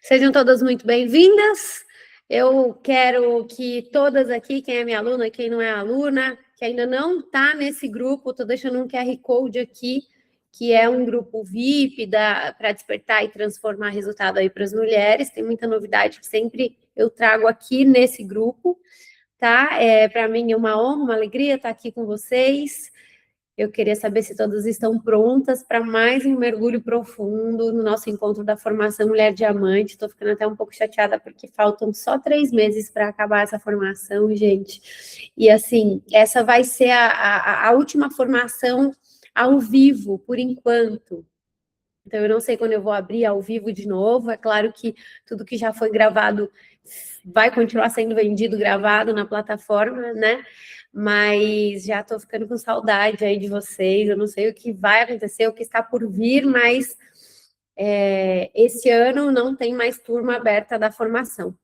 Sejam todas muito bem-vindas. Eu quero que todas aqui, quem é minha aluna, quem não é aluna, que ainda não está nesse grupo, estou deixando um QR Code aqui, que é um grupo VIP para despertar e transformar resultado aí para as mulheres. Tem muita novidade que sempre eu trago aqui nesse grupo, tá? Para mim é uma honra, uma alegria estar aqui com vocês. Eu queria saber se todas estão prontas para mais um mergulho profundo no nosso encontro da formação Mulher Diamante. Estou ficando até um pouco chateada porque faltam só 3 meses para acabar essa formação, gente. E assim, essa vai ser a última formação ao vivo, por enquanto. Então, eu não sei quando eu vou abrir ao vivo de novo. É claro que tudo que já foi gravado vai continuar sendo vendido gravado na plataforma, né? Mas já estou ficando com saudade aí de vocês. Eu não sei o que vai acontecer, o que está por vir, mas esse ano não tem mais turma aberta da formação.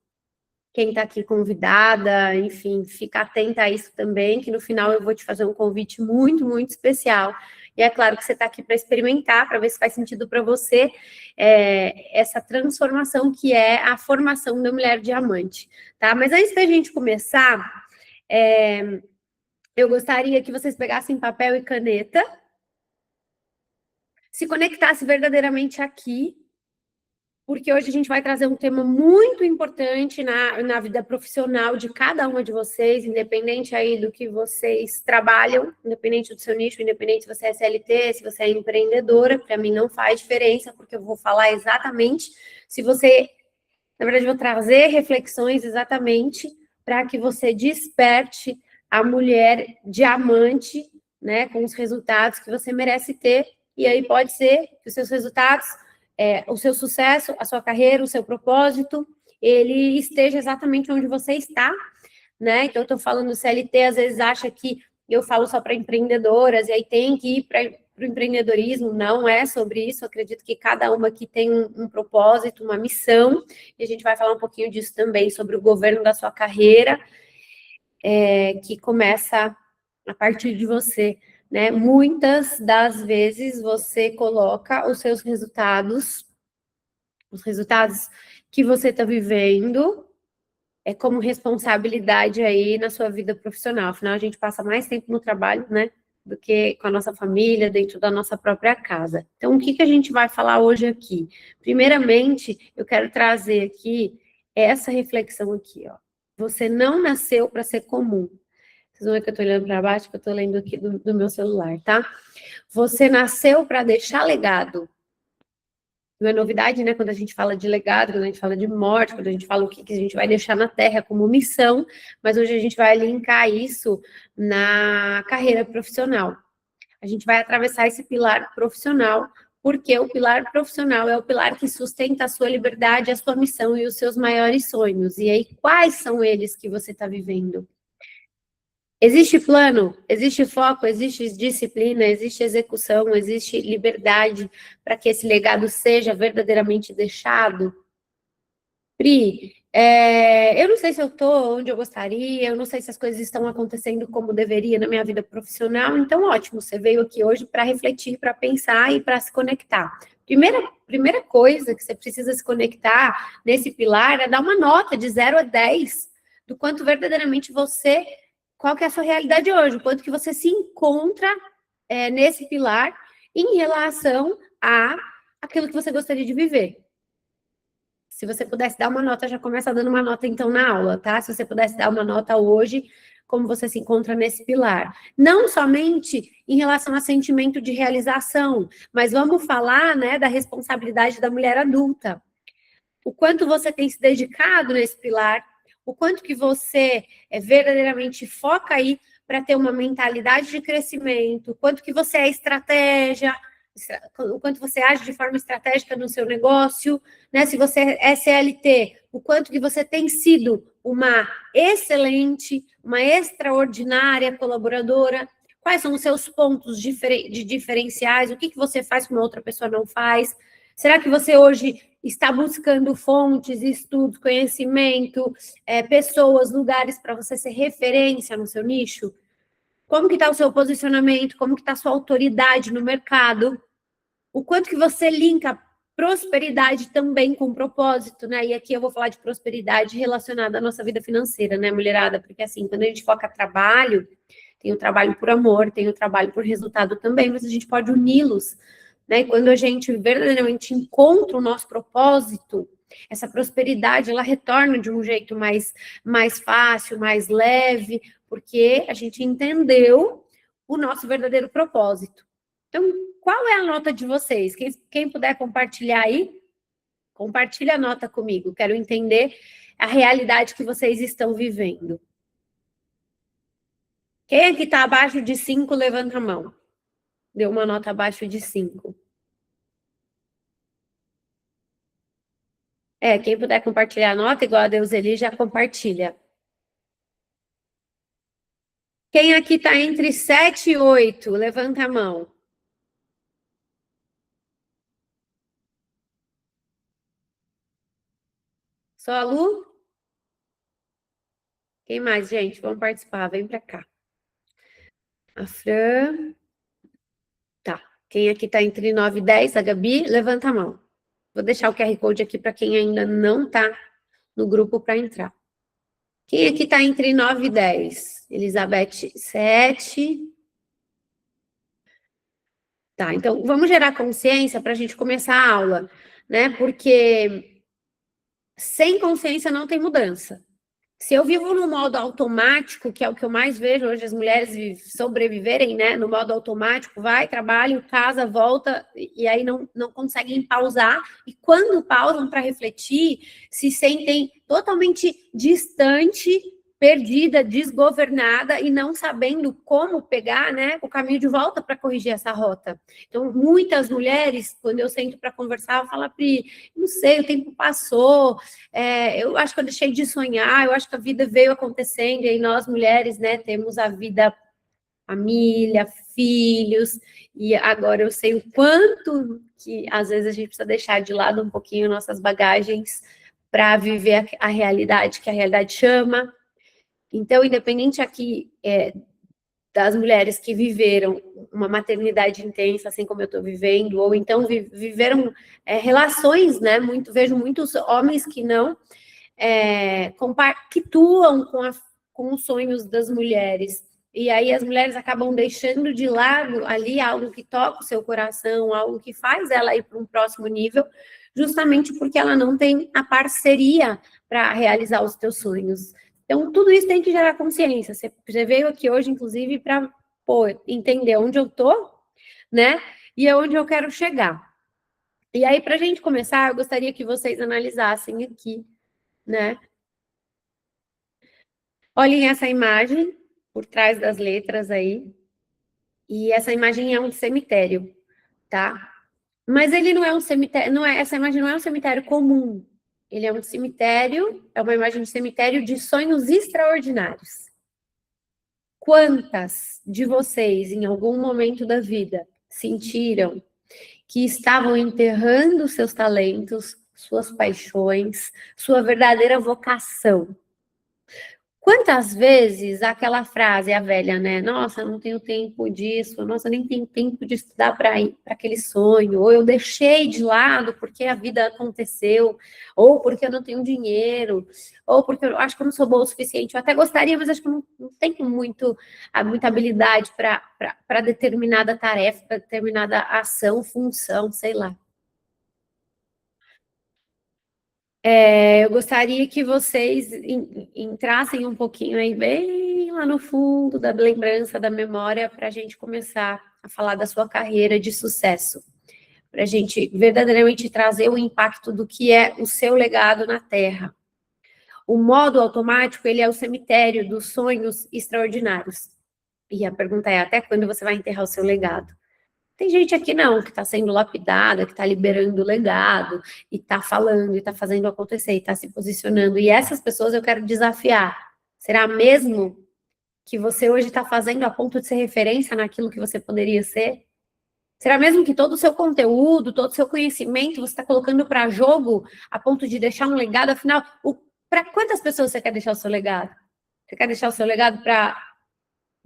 Quem está aqui convidada, enfim, fica atenta a isso também, que no final eu vou te fazer um convite muito, muito especial. E é claro que você está aqui para experimentar, para ver se faz sentido para você essa transformação que é a formação da Mulher Diamante, tá? Mas antes da gente começar, eu gostaria que vocês pegassem papel e caneta, se conectassem verdadeiramente aqui, porque hoje a gente vai trazer um tema muito importante na vida profissional de cada uma de vocês, independente aí do que vocês trabalham, independente do seu nicho, independente se você é CLT, se você é empreendedora, para mim não faz diferença, porque eu vou falar exatamente se você... Na verdade, eu vou trazer reflexões exatamente para que você desperte a mulher diamante, né, com os resultados que você merece ter, e aí pode ser que os seus resultados... o seu sucesso, a sua carreira, o seu propósito, ele esteja exatamente onde você está, né? Então, eu estou falando CLT, às vezes acha que eu falo só para empreendedoras, e aí tem que ir para o empreendedorismo. Não é sobre isso. Eu acredito que cada uma aqui tem um propósito, uma missão, e a gente vai falar um pouquinho disso também, sobre o governo da sua carreira, que começa a partir de você, né? Muitas das vezes você coloca os seus resultados, os resultados que você está vivendo, como responsabilidade aí na sua vida profissional. Afinal, a gente passa mais tempo no trabalho, né, do que com a nossa família, dentro da nossa própria casa. Então, o que que a gente vai falar hoje aqui? Primeiramente, eu quero trazer aqui essa reflexão aqui, ó. Você não nasceu para ser comum. Vocês vão ver que eu estou olhando para baixo, que eu estou lendo aqui do meu celular, tá? Você nasceu para deixar legado. Não é novidade, né? Quando a gente fala de legado, quando a gente fala de morte, quando a gente fala o que a gente vai deixar na Terra como missão, mas hoje a gente vai linkar isso na carreira profissional. A gente vai atravessar esse pilar profissional, porque o pilar profissional é o pilar que sustenta a sua liberdade, a sua missão e os seus maiores sonhos. E aí, quais são eles que você está vivendo? Existe plano, existe foco, existe disciplina, existe execução, existe liberdade para que esse legado seja verdadeiramente deixado? Pri, eu não sei se eu estou onde eu gostaria, eu não sei se as coisas estão acontecendo como deveria na minha vida profissional, então ótimo, você veio aqui hoje para refletir, para pensar e para se conectar. Primeira coisa que você precisa se conectar nesse pilar é dar uma nota de 0 a 10 do quanto verdadeiramente você... Qual que é a sua realidade hoje? O quanto que você se encontra nesse pilar em relação a aquilo que você gostaria de viver. Se você pudesse dar uma nota, já começa dando uma nota então na aula, tá? Se você pudesse dar uma nota hoje, como você se encontra nesse pilar. Não somente em relação a sentimento de realização, mas vamos falar, né, da responsabilidade da mulher adulta. O quanto você tem se dedicado nesse pilar, o quanto que você verdadeiramente foca aí para ter uma mentalidade de crescimento, o quanto que você é estratégia, o quanto você age de forma estratégica no seu negócio, né? Se você é CLT, o quanto que você tem sido uma excelente, uma extraordinária colaboradora, quais são os seus pontos de diferenciais, o que você faz que uma outra pessoa não faz. Será que você hoje está buscando fontes, estudos, conhecimento, pessoas, lugares para você ser referência no seu nicho? Como que está o seu posicionamento? Como que está a sua autoridade no mercado? O quanto que você linka prosperidade também com propósito, né? E aqui eu vou falar de prosperidade relacionada à nossa vida financeira, né, mulherada? Porque assim, quando a gente foca trabalho, tem o trabalho por amor, tem o trabalho por resultado também, mas a gente pode uni-los, né? E quando a gente verdadeiramente encontra o nosso propósito, essa prosperidade, ela retorna de um jeito mais fácil, mais leve, porque a gente entendeu o nosso verdadeiro propósito. Então, qual é a nota de vocês? Quem puder compartilhar aí, compartilha a nota comigo. Quero entender a realidade que vocês estão vivendo. Quem aqui está abaixo de 5, levanta a mão. Deu uma nota abaixo de 5. Quem puder compartilhar a nota, igual a Deuseli, já compartilha. Quem aqui está entre 7 e 8, levanta a mão. Só a Lu? Quem mais, gente? Vamos participar, vem para cá. A Fran. Tá. Quem aqui está entre 9 e 10, a Gabi, levanta a mão. Vou deixar o QR Code aqui para quem ainda não está no grupo para entrar. Quem aqui está entre 9 e 10? Elizabeth, 7. Tá, então vamos gerar consciência para a gente começar a aula, né? Porque sem consciência não tem mudança. Se eu vivo no modo automático, que é o que eu mais vejo hoje as mulheres sobreviverem, né? No modo automático, vai, trabalho, casa, volta, e aí não conseguem pausar. E quando pausam para refletir, se sentem totalmente distante, perdida, desgovernada e não sabendo como pegar, né, o caminho de volta para corrigir essa rota. Então, muitas mulheres, quando eu sento para conversar, eu falo, Pri, não sei, o tempo passou, eu acho que eu deixei de sonhar, eu acho que a vida veio acontecendo, e aí nós mulheres, né, temos a vida, família, filhos, e agora eu sei o quanto que às vezes a gente precisa deixar de lado um pouquinho nossas bagagens para viver a realidade que a realidade chama. Então, independente aqui das mulheres que viveram uma maternidade intensa, assim como eu estou vivendo, ou então viveram relações, né? Vejo muitos homens que não compactuam com os sonhos das mulheres. E aí as mulheres acabam deixando de lado ali algo que toca o seu coração, algo que faz ela ir para um próximo nível, justamente porque ela não tem a parceria para realizar os seus sonhos. Então, tudo isso tem que gerar consciência. Você veio aqui hoje, inclusive, para entender onde eu estou, né? E aonde eu quero chegar. E aí, para a gente começar, eu gostaria que vocês analisassem aqui, né? Olhem essa imagem por trás das letras aí. E essa imagem é um cemitério, tá? Mas ele não é um cemitério, essa imagem não é um cemitério comum. Ele é um cemitério, é uma imagem de cemitério de sonhos extraordinários. Quantas de vocês, em algum momento da vida, sentiram que estavam enterrando seus talentos, suas paixões, sua verdadeira vocação? Quantas vezes aquela frase, a velha, né? Nossa, não tenho tempo disso, nossa, nem tenho tempo de estudar para aquele sonho, ou eu deixei de lado porque a vida aconteceu, ou porque eu não tenho dinheiro, ou porque eu acho que eu não sou boa o suficiente. Eu até gostaria, mas acho que eu não tenho muita habilidade para determinada tarefa, para determinada ação, função, sei lá. Eu gostaria que vocês entrassem um pouquinho aí, bem lá no fundo da lembrança, da memória, para a gente começar a falar da sua carreira de sucesso. Para a gente verdadeiramente trazer o impacto do que é o seu legado na Terra. O modo automático, ele é o cemitério dos sonhos extraordinários. E a pergunta é, até quando você vai enterrar o seu legado? Tem gente aqui não, que está sendo lapidada, que está liberando o legado, e está falando, e está fazendo acontecer, e está se posicionando. E essas pessoas eu quero desafiar. Será mesmo que você hoje está fazendo a ponto de ser referência naquilo que você poderia ser? Será mesmo que todo o seu conteúdo, todo o seu conhecimento, você está colocando para jogo a ponto de deixar um legado? Afinal, para quantas pessoas você quer deixar o seu legado? Você quer deixar o seu legado para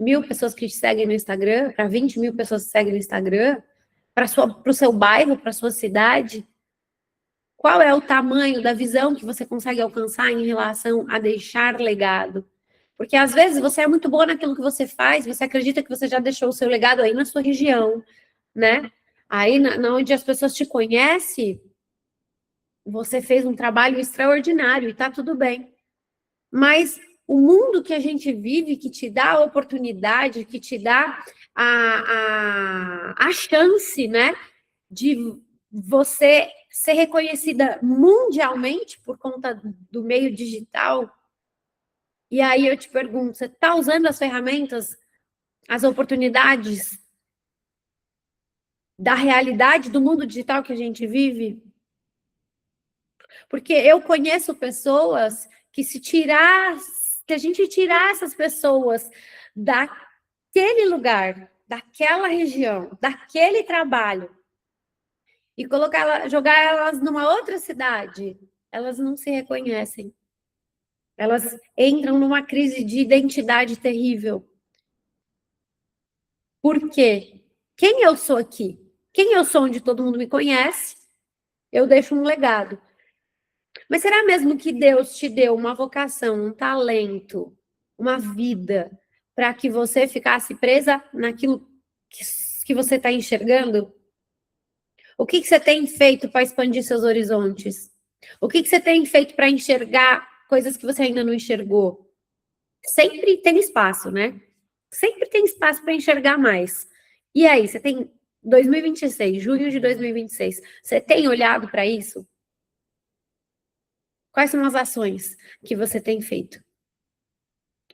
1.000 pessoas que te seguem no Instagram, para 20 mil pessoas que te seguem no Instagram, para o seu bairro, para a sua cidade? Qual é o tamanho da visão que você consegue alcançar em relação a deixar legado? Porque às vezes você é muito boa naquilo que você faz, você acredita que você já deixou o seu legado aí na sua região, né? Aí, na onde as pessoas te conhecem, você fez um trabalho extraordinário e tá tudo bem. Mas o mundo que a gente vive, que te dá a oportunidade, que te dá a chance, né, de você ser reconhecida mundialmente por conta do meio digital. E aí eu te pergunto, você está usando as ferramentas, as oportunidades da realidade do mundo digital que a gente vive? Porque eu conheço pessoas que que a gente tirar essas pessoas daquele lugar, daquela região, daquele trabalho, e jogar elas numa outra cidade, elas não se reconhecem. Elas entram numa crise de identidade terrível. Por quê? Quem eu sou aqui? Quem eu sou onde todo mundo me conhece? Eu deixo um legado. Mas será mesmo que Deus te deu uma vocação, um talento, uma vida, para que você ficasse presa naquilo que você está enxergando? O que você tem feito para expandir seus horizontes? O que você tem feito para enxergar coisas que você ainda não enxergou? Sempre tem espaço, né? Sempre tem espaço para enxergar mais. E aí, você tem 2026, junho de 2026, você tem olhado para isso? Quais são as ações que você tem feito?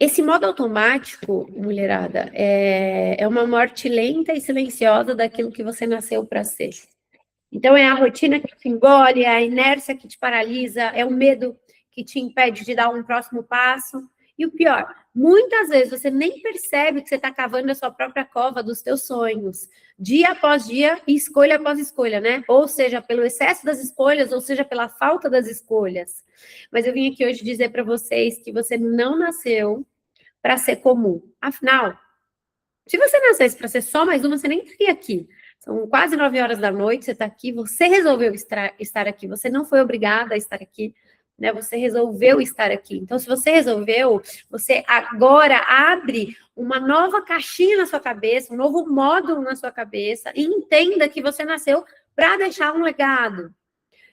Esse modo automático, mulherada, é uma morte lenta e silenciosa daquilo que você nasceu para ser. Então, é a rotina que te engole, é a inércia que te paralisa, é o medo que te impede de dar um próximo passo. E o pior, muitas vezes você nem percebe que você está cavando a sua própria cova dos teus sonhos, dia após dia e escolha após escolha, né? Ou seja, pelo excesso das escolhas, ou seja, pela falta das escolhas. Mas eu vim aqui hoje dizer para vocês que você não nasceu para ser comum. Afinal, se você nascesse para ser só mais uma, você nem estaria aqui. São quase 9 horas da noite, você está aqui, você resolveu estar aqui, você não foi obrigada a estar aqui, né? Você resolveu estar aqui. Então, se você resolveu, você agora abre uma nova caixinha na sua cabeça, um novo módulo na sua cabeça, e entenda que você nasceu para deixar um legado.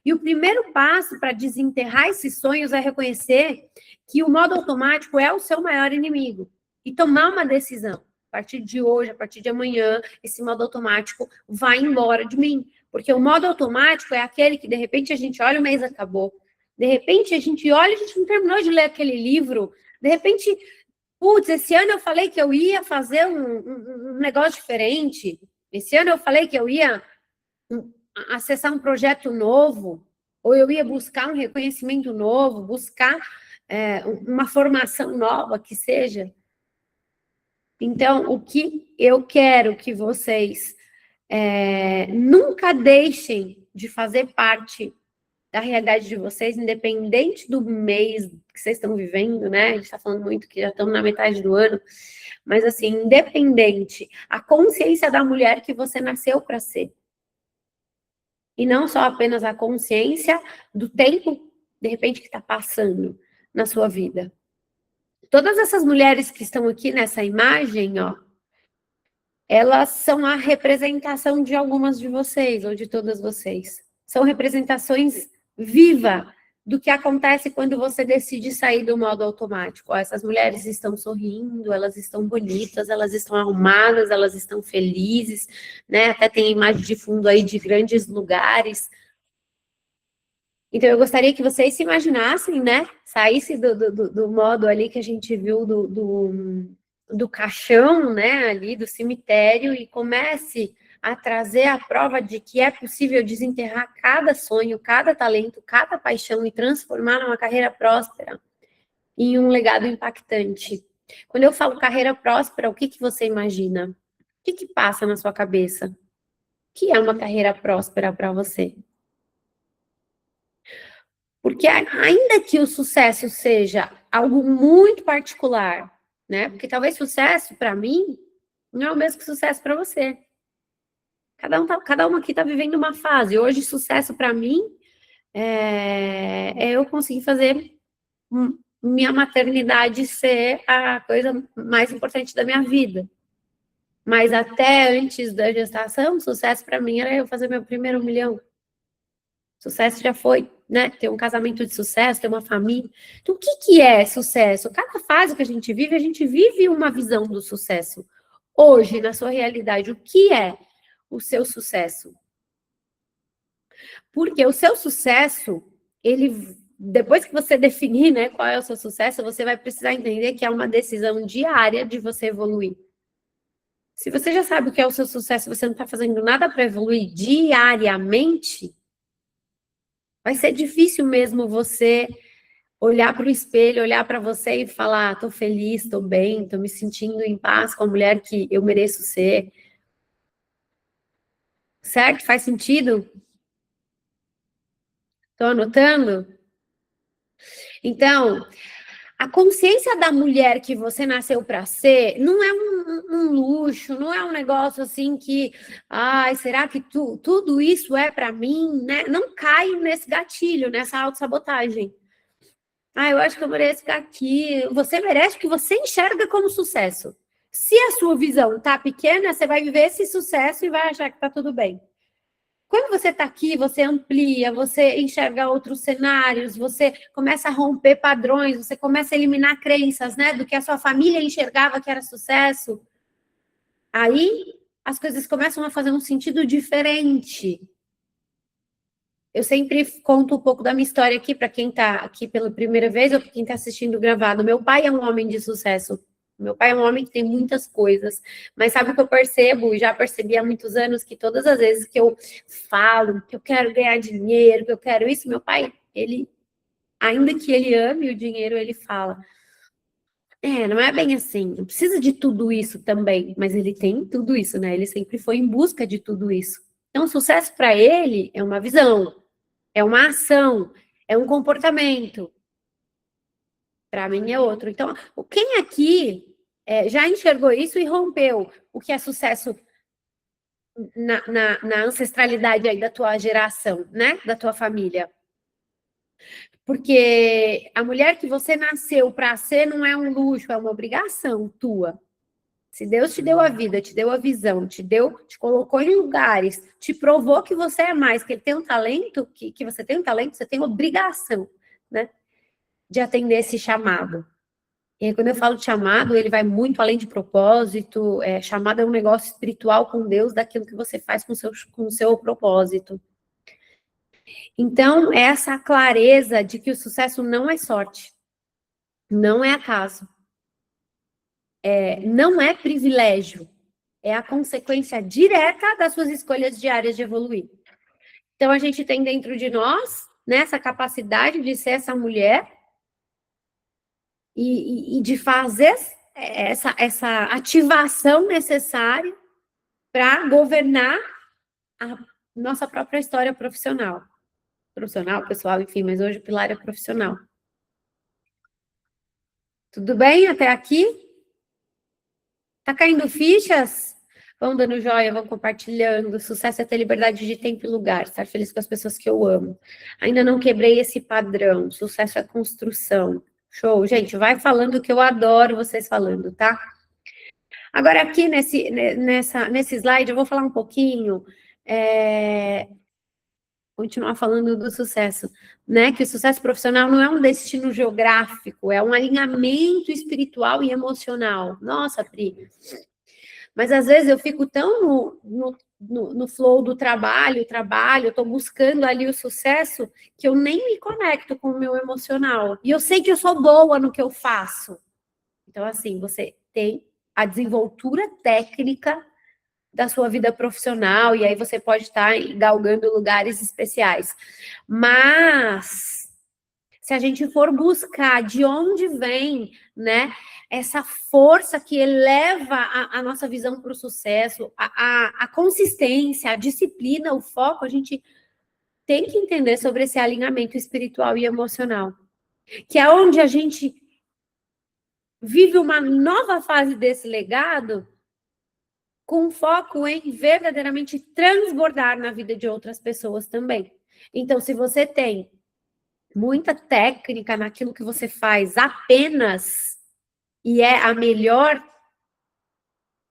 E o primeiro passo para desenterrar esses sonhos é reconhecer que o modo automático é o seu maior inimigo e tomar uma decisão. A partir de hoje, a partir de amanhã, esse modo automático vai embora de mim. Porque o modo automático é aquele que, de repente, a gente olha, o mês acabou. De repente, a gente olha, a gente não terminou de ler aquele livro. De repente, putz, esse ano eu falei que eu ia fazer um negócio diferente. Esse ano eu falei que eu ia acessar um projeto novo, ou eu ia buscar um reconhecimento novo, buscar uma formação nova que seja. Então, o que eu quero que vocês nunca deixem de fazer parte da realidade de vocês, independente do mês que vocês estão vivendo, né? A gente está falando muito que já estamos na metade do ano, mas assim, independente, a consciência da mulher que você nasceu para ser. E não só apenas a consciência do tempo, de repente, que está passando na sua vida. Todas essas mulheres que estão aqui nessa imagem, ó, elas são a representação de algumas de vocês, ou de todas vocês. São representações vivas do que acontece quando você decide sair do modo automático. Ó, essas mulheres estão sorrindo, elas estão bonitas, elas estão arrumadas, elas estão felizes, né? Até tem imagem de fundo aí de grandes lugares. Então, eu gostaria que vocês se imaginassem, né? Saísse do modo ali que a gente viu do caixão, né? Ali do cemitério e comece a trazer a prova de que é possível desenterrar cada sonho, cada talento, cada paixão e transformar numa carreira próspera em um legado impactante. Quando eu falo carreira próspera, o que você imagina? O que passa na sua cabeça? O que é uma carreira próspera para você? Porque ainda que o sucesso seja algo muito particular, né? Porque talvez sucesso para mim não é o mesmo que sucesso para você. Cada um aqui está vivendo uma fase. Hoje, sucesso para mim eu consegui fazer minha maternidade ser a coisa mais importante da minha vida. Mas até antes da gestação, sucesso para mim era eu fazer meu primeiro 1 milhão. Sucesso já foi, né? Ter um casamento de sucesso, ter uma família. Então, o que é sucesso? Cada fase que a gente vive uma visão do sucesso. Hoje, na sua realidade, o que é o seu sucesso? Porque o seu sucesso, ele, depois que você definir, né, qual é o seu sucesso, você vai precisar entender que é uma decisão diária de você evoluir. Se você já sabe o que é o seu sucesso, você não está fazendo nada para evoluir diariamente, vai ser difícil mesmo você olhar para o espelho, olhar para você e falar: estou feliz, estou bem, estou me sentindo em paz com a mulher que eu mereço ser. Certo? Faz sentido? Estou anotando? Então, a consciência da mulher que você nasceu para ser não é um luxo, não é um negócio assim que, ai, será que tudo isso é para mim, né? Não cai nesse gatilho, nessa autossabotagem. Ah, eu acho que eu mereço ficar aqui. Você merece o que você enxerga como sucesso. Se a sua visão tá pequena, você vai viver esse sucesso e vai achar que tá tudo bem. Quando você está aqui, você amplia, você enxerga outros cenários, você começa a romper padrões, você começa a eliminar crenças, né? Do que a sua família enxergava que era sucesso. Aí as coisas começam a fazer um sentido diferente. Eu sempre conto um pouco da minha história aqui para quem está aqui pela primeira vez ou para quem está assistindo gravado. Meu pai é um homem de sucesso. Meu pai é um homem que tem muitas coisas, mas sabe o que eu percebo, e já percebi há muitos anos, que todas as vezes que eu falo que eu quero ganhar dinheiro, que eu quero isso, meu pai, ele, ainda que ele ame o dinheiro, ele fala: não é bem assim, não precisa de tudo isso também, mas ele tem tudo isso, né? Ele sempre foi em busca de tudo isso. Então, sucesso para ele é uma visão, é uma ação, é um comportamento. Para mim é outro. Então, quem aqui já enxergou isso e rompeu o que é sucesso na ancestralidade aí da tua geração, né? Da tua família? Porque a mulher que você nasceu para ser não é um luxo, é uma obrigação tua. Se Deus te deu a vida, te deu a visão, te colocou em lugares, te provou que você é mais, que ele tem um talento, que você tem um talento, você tem obrigação, né? De atender esse chamado. E aí, quando eu falo de chamado, ele vai muito além de propósito. Chamado é um negócio espiritual com Deus, daquilo que você faz com o seu propósito. Então, essa clareza de que o sucesso não é sorte, não é acaso, não é privilégio, é a consequência direta das suas escolhas diárias de evoluir. Então, a gente tem dentro de nós, né, essa capacidade de ser essa mulher e de fazer essa ativação necessária para governar a nossa própria história profissional. Profissional, pessoal, enfim, mas hoje o pilar é profissional. Tudo bem até aqui? Tá caindo fichas? Vão dando joia, vão compartilhando. Sucesso é ter liberdade de tempo e lugar, estar feliz com as pessoas que eu amo. Ainda não quebrei esse padrão. Sucesso é construção. Show, gente, vai falando que eu adoro vocês falando, tá? Agora, aqui nesse slide, eu vou falar um pouquinho, continuar falando do sucesso, né? Que o sucesso profissional não é um destino geográfico, é um alinhamento espiritual e emocional. Nossa, Pri. Mas às vezes eu fico tão no flow do trabalho, eu estou buscando ali o sucesso, que eu nem me conecto com o meu emocional. E eu sei que eu sou boa no que eu faço. Então, assim, você tem a desenvoltura técnica da sua vida profissional, e aí você pode estar galgando lugares especiais. Mas, se a gente for buscar de onde vem, né, essa força que eleva a nossa visão para o sucesso, a consistência, a disciplina, o foco, a gente tem que entender sobre esse alinhamento espiritual e emocional, que é onde a gente vive uma nova fase desse legado com foco em verdadeiramente transbordar na vida de outras pessoas também. Então, se você tem muita técnica naquilo que você faz apenas e é a melhor,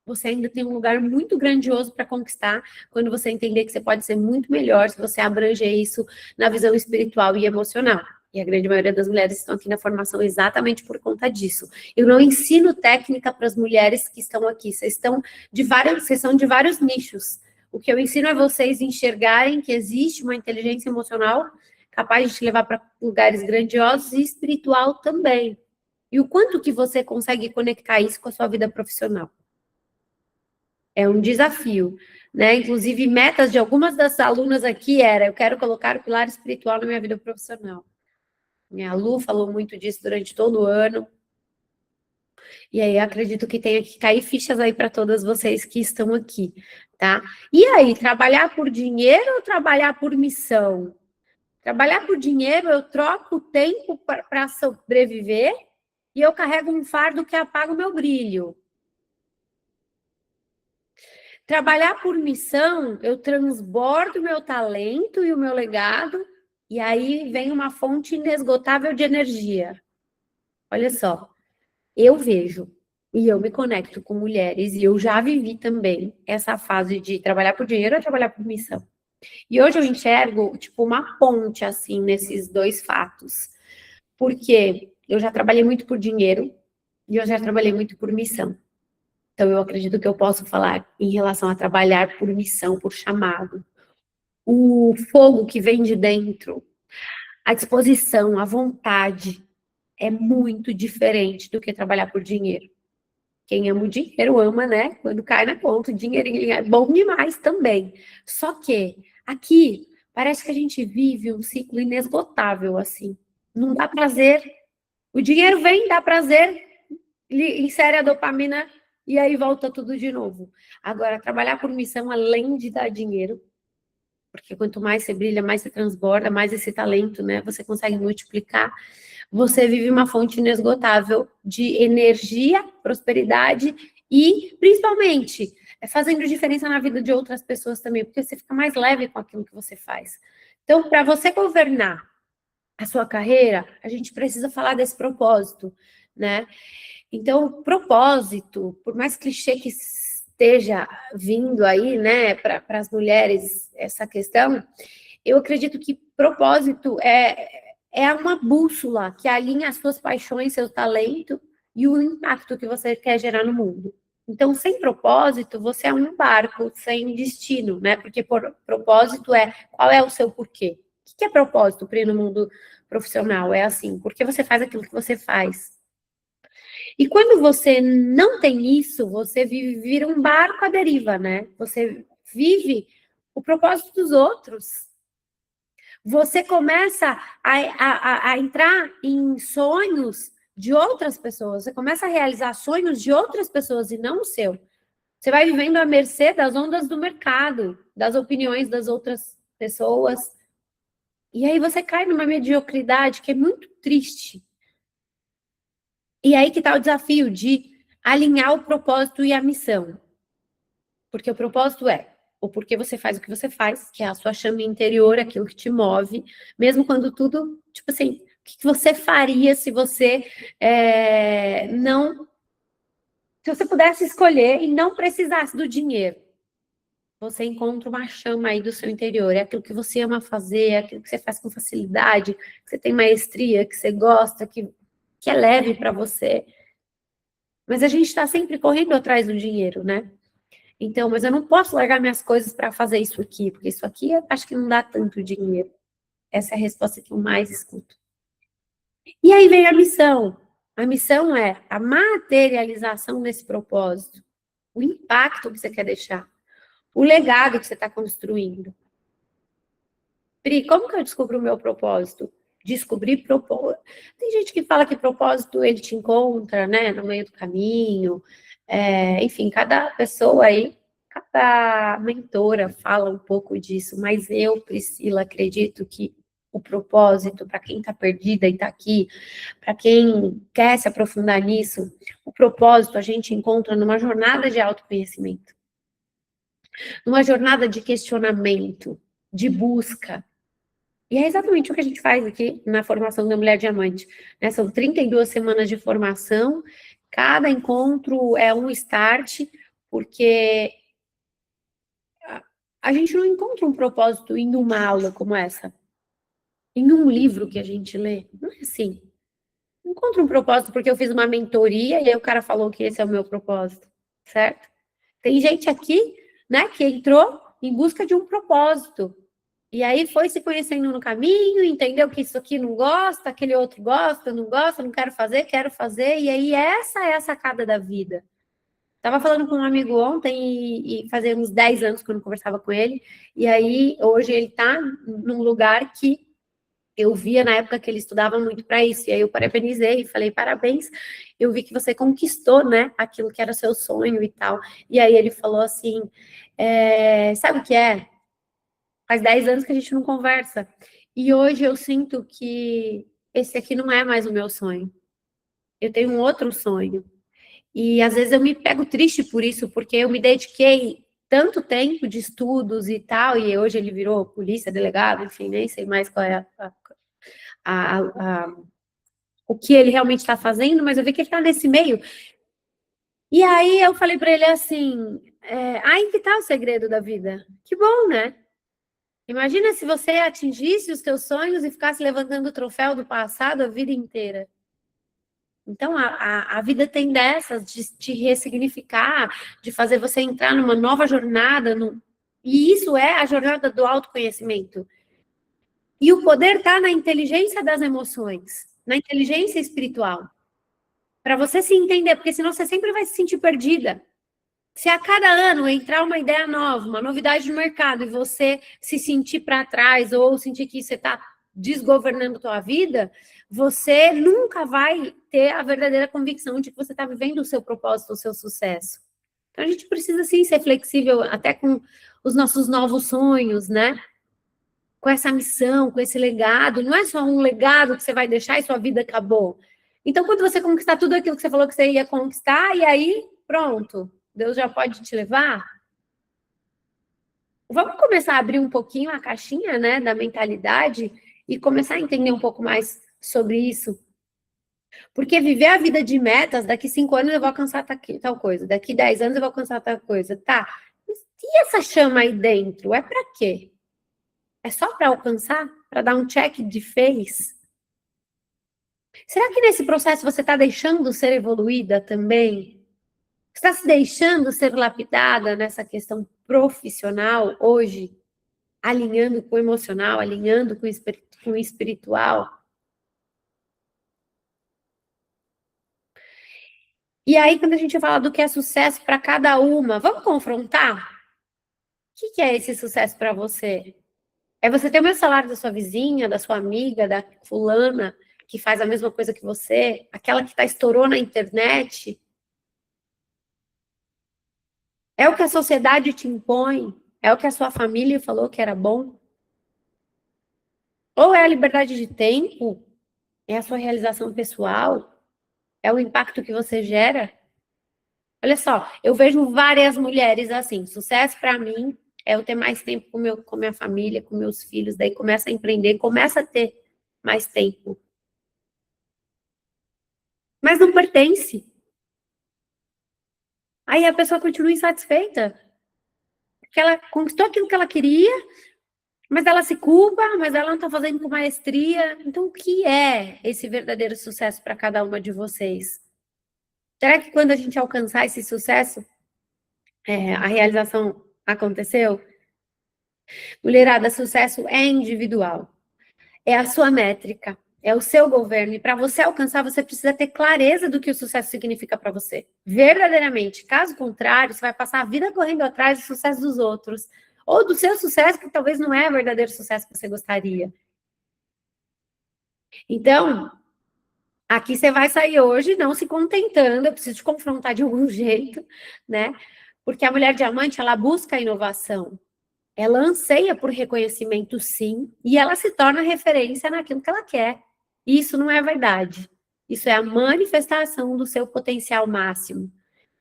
você ainda tem um lugar muito grandioso para conquistar quando você entender que você pode ser muito melhor se você abranger isso na visão espiritual e emocional. E a grande maioria das mulheres estão aqui na formação exatamente por conta disso. Eu não ensino técnica para as mulheres que estão aqui. Vocês são de vários nichos. O que eu ensino é vocês enxergarem que existe uma inteligência emocional capaz de te levar para lugares grandiosos e espiritual também. E o quanto que você consegue conectar isso com a sua vida profissional. É um desafio, né? Inclusive, metas de algumas das alunas aqui era: eu quero colocar o pilar espiritual na minha vida profissional. Minha Lu falou muito disso durante todo o ano. E aí, acredito que tenha que cair fichas aí para todas vocês que estão aqui, tá? E aí, trabalhar por dinheiro ou trabalhar por missão? Trabalhar por dinheiro, eu troco o tempo para sobreviver e eu carrego um fardo que apaga o meu brilho. Trabalhar por missão, eu transbordo o meu talento e o meu legado, e aí vem uma fonte inesgotável de energia. Olha só, eu vejo e eu me conecto com mulheres, e eu já vivi também essa fase de trabalhar por dinheiro ou trabalhar por missão. E hoje eu enxergo, tipo, uma ponte, assim, nesses dois fatos. Porque eu já trabalhei muito por dinheiro e eu já trabalhei muito por missão. Então, eu acredito que eu posso falar em relação a trabalhar por missão, por chamado. O fogo que vem de dentro, a disposição, a vontade, é muito diferente do que trabalhar por dinheiro. Quem ama o dinheiro ama, né? Quando cai na conta, o dinheirinho é bom demais também. Só que aqui parece que a gente vive um ciclo inesgotável, assim. Não dá prazer. O dinheiro vem, dá prazer, insere a dopamina e aí volta tudo de novo. Agora, trabalhar por missão, além de dar dinheiro, porque quanto mais você brilha, mais você transborda, mais esse talento, né? Você consegue multiplicar. Você vive uma fonte inesgotável de energia, prosperidade e, principalmente, fazendo diferença na vida de outras pessoas também, porque você fica mais leve com aquilo que você faz. Então, para você governar a sua carreira, a gente precisa falar desse propósito, né? Então, o propósito, por mais clichê que esteja vindo aí, né, para as mulheres essa questão, eu acredito que propósito é uma bússola que alinha as suas paixões, seu talento e o impacto que você quer gerar no mundo. Então, sem propósito, você é um barco sem destino, né? Porque propósito é qual é o seu porquê. O que é propósito para ir no mundo profissional? É assim, porque você faz aquilo que você faz. E quando você não tem isso, você vira um barco à deriva, né? Você vive o propósito dos outros. Você começa a entrar em sonhos de outras pessoas. Você começa a realizar sonhos de outras pessoas e não o seu. Você vai vivendo à mercê das ondas do mercado, das opiniões das outras pessoas. E aí você cai numa mediocridade que é muito triste. E aí que está o desafio de alinhar o propósito e a missão. Porque o propósito é o porquê você faz o que você faz, que é a sua chama interior, aquilo que te move, mesmo quando tudo, tipo assim, o que você faria se você não... Se você pudesse escolher e não precisasse do dinheiro, você encontra uma chama aí do seu interior, é aquilo que você ama fazer, é aquilo que você faz com facilidade, que você tem maestria, que você gosta, que é leve para você. Mas a gente está sempre correndo atrás do dinheiro, né? Então, mas eu não posso largar minhas coisas para fazer isso aqui, porque isso aqui eu acho que não dá tanto dinheiro. Essa é a resposta que eu mais escuto. E aí vem a missão. A missão é a materialização desse propósito, o impacto que você quer deixar, o legado que você está construindo. Pri, como que eu descubro o meu propósito? Descobrir propósito. Tem gente que fala que propósito ele te encontra, né, no meio do caminho. Enfim, cada pessoa aí, cada mentora fala um pouco disso, mas eu, Priscila, acredito que o propósito, para quem está perdida e está aqui, para quem quer se aprofundar nisso, o propósito a gente encontra numa jornada de autoconhecimento, numa jornada de questionamento, de busca. E é exatamente o que a gente faz aqui na formação da Mulher Diamante, né? São 32 semanas de formação, cada encontro é um start, porque a gente não encontra um propósito em uma aula como essa, em um livro que a gente lê. Não é assim. Não encontro um propósito porque eu fiz uma mentoria e aí o cara falou que esse é o meu propósito, certo? Tem gente aqui, né, que entrou em busca de um propósito. E aí foi se conhecendo no caminho, entendeu que isso aqui não gosta, aquele outro gosta, não gosta, não quero fazer, quero fazer. E aí essa é a sacada da vida. Tava falando com um amigo ontem e fazia uns 10 anos que eu não conversava com ele. E aí hoje ele tá num lugar que eu via na época que ele estudava muito para isso. E aí eu parabenizei e falei, parabéns, eu vi que você conquistou, né, aquilo que era seu sonho e tal. E aí ele falou assim, sabe o que é? Faz 10 anos que a gente não conversa. E hoje eu sinto que esse aqui não é mais o meu sonho. Eu tenho um outro sonho. E às vezes eu me pego triste por isso, porque eu me dediquei tanto tempo de estudos e tal, e hoje ele virou polícia, delegado, enfim, nem sei mais qual é a, a, o que ele realmente está fazendo, mas eu vi que ele está nesse meio. E aí eu falei para ele assim, aí que tá o segredo da vida. Que bom, né? Imagina se você atingisse os teus sonhos e ficasse levantando o troféu do passado a vida inteira. Então, a vida tem dessas, de te ressignificar, de fazer você entrar numa nova jornada. E isso é a jornada do autoconhecimento. E o poder está na inteligência das emoções, na inteligência espiritual. Para você se entender, porque senão você sempre vai se sentir perdida. Se a cada ano entrar uma ideia nova, uma novidade no mercado, e você se sentir para trás ou sentir que você está desgovernando a tua vida, você nunca vai ter a verdadeira convicção de que você está vivendo o seu propósito, o seu sucesso. Então a gente precisa sim ser flexível até com os nossos novos sonhos, né? Com essa missão, com esse legado. Não é só um legado que você vai deixar e sua vida acabou. Então, quando você conquistar tudo aquilo que você falou que você ia conquistar, e aí, pronto, Deus já pode te levar? Vamos começar a abrir um pouquinho a caixinha, né, da mentalidade e começar a entender um pouco mais sobre isso. Porque viver a vida de metas, daqui 5 anos eu vou alcançar tal coisa, daqui 10 anos eu vou alcançar tal coisa, tá? Mas e essa chama aí dentro? É para quê? É só para alcançar? Para dar um check de fez? Será que nesse processo você está deixando ser evoluída também? Está se deixando ser lapidada nessa questão profissional hoje, alinhando com o emocional, alinhando com o espiritual? E aí, quando a gente fala do que é sucesso para cada uma, vamos confrontar? O que é esse sucesso para você? É você ter o mesmo salário da sua vizinha, da sua amiga, da fulana, que faz a mesma coisa que você? Aquela que estourou na internet? É o que a sociedade te impõe? É o que a sua família falou que era bom? Ou é a liberdade de tempo? É a sua realização pessoal? É o impacto que você gera? Olha só, eu vejo várias mulheres assim, sucesso para mim é eu ter mais tempo com minha família, com meus filhos, daí começa a empreender, começa a ter mais tempo. Mas não pertence. Aí a pessoa continua insatisfeita. Porque ela conquistou aquilo que ela queria, mas ela se culpa, mas ela não está fazendo com maestria. Então, o que é esse verdadeiro sucesso para cada uma de vocês? Será que quando a gente alcançar esse sucesso, a realização aconteceu? Mulherada, sucesso é individual. É a sua métrica, é o seu governo. E para você alcançar, você precisa ter clareza do que o sucesso significa para você. Verdadeiramente. Caso contrário, você vai passar a vida correndo atrás do sucesso dos outros. Ou do seu sucesso, que talvez não é o verdadeiro sucesso que você gostaria. Então, aqui você vai sair hoje não se contentando, eu preciso te confrontar de algum jeito, né? Porque a mulher diamante, ela busca a inovação. Ela anseia por reconhecimento, sim, e ela se torna referência naquilo que ela quer. E isso não é vaidade. Isso é a manifestação do seu potencial máximo.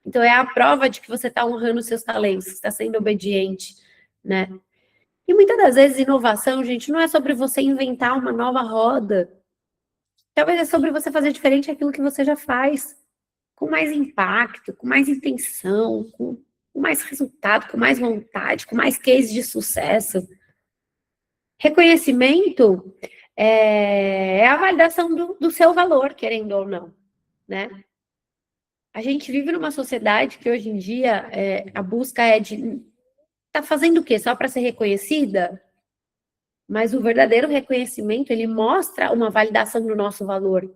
Então, é a prova de que você está honrando os seus talentos, está sendo obediente, né? E muitas das vezes inovação, gente, não é sobre você inventar uma nova roda. Talvez é sobre você fazer diferente aquilo que você já faz, com mais impacto, com mais intenção, com mais resultado, com mais vontade, com mais case de sucesso. Reconhecimento é a validação do seu valor, querendo ou não, né? A gente vive numa sociedade que hoje em dia a busca é de tá fazendo o quê? Só para ser reconhecida? Mas o verdadeiro reconhecimento, ele mostra uma validação do nosso valor,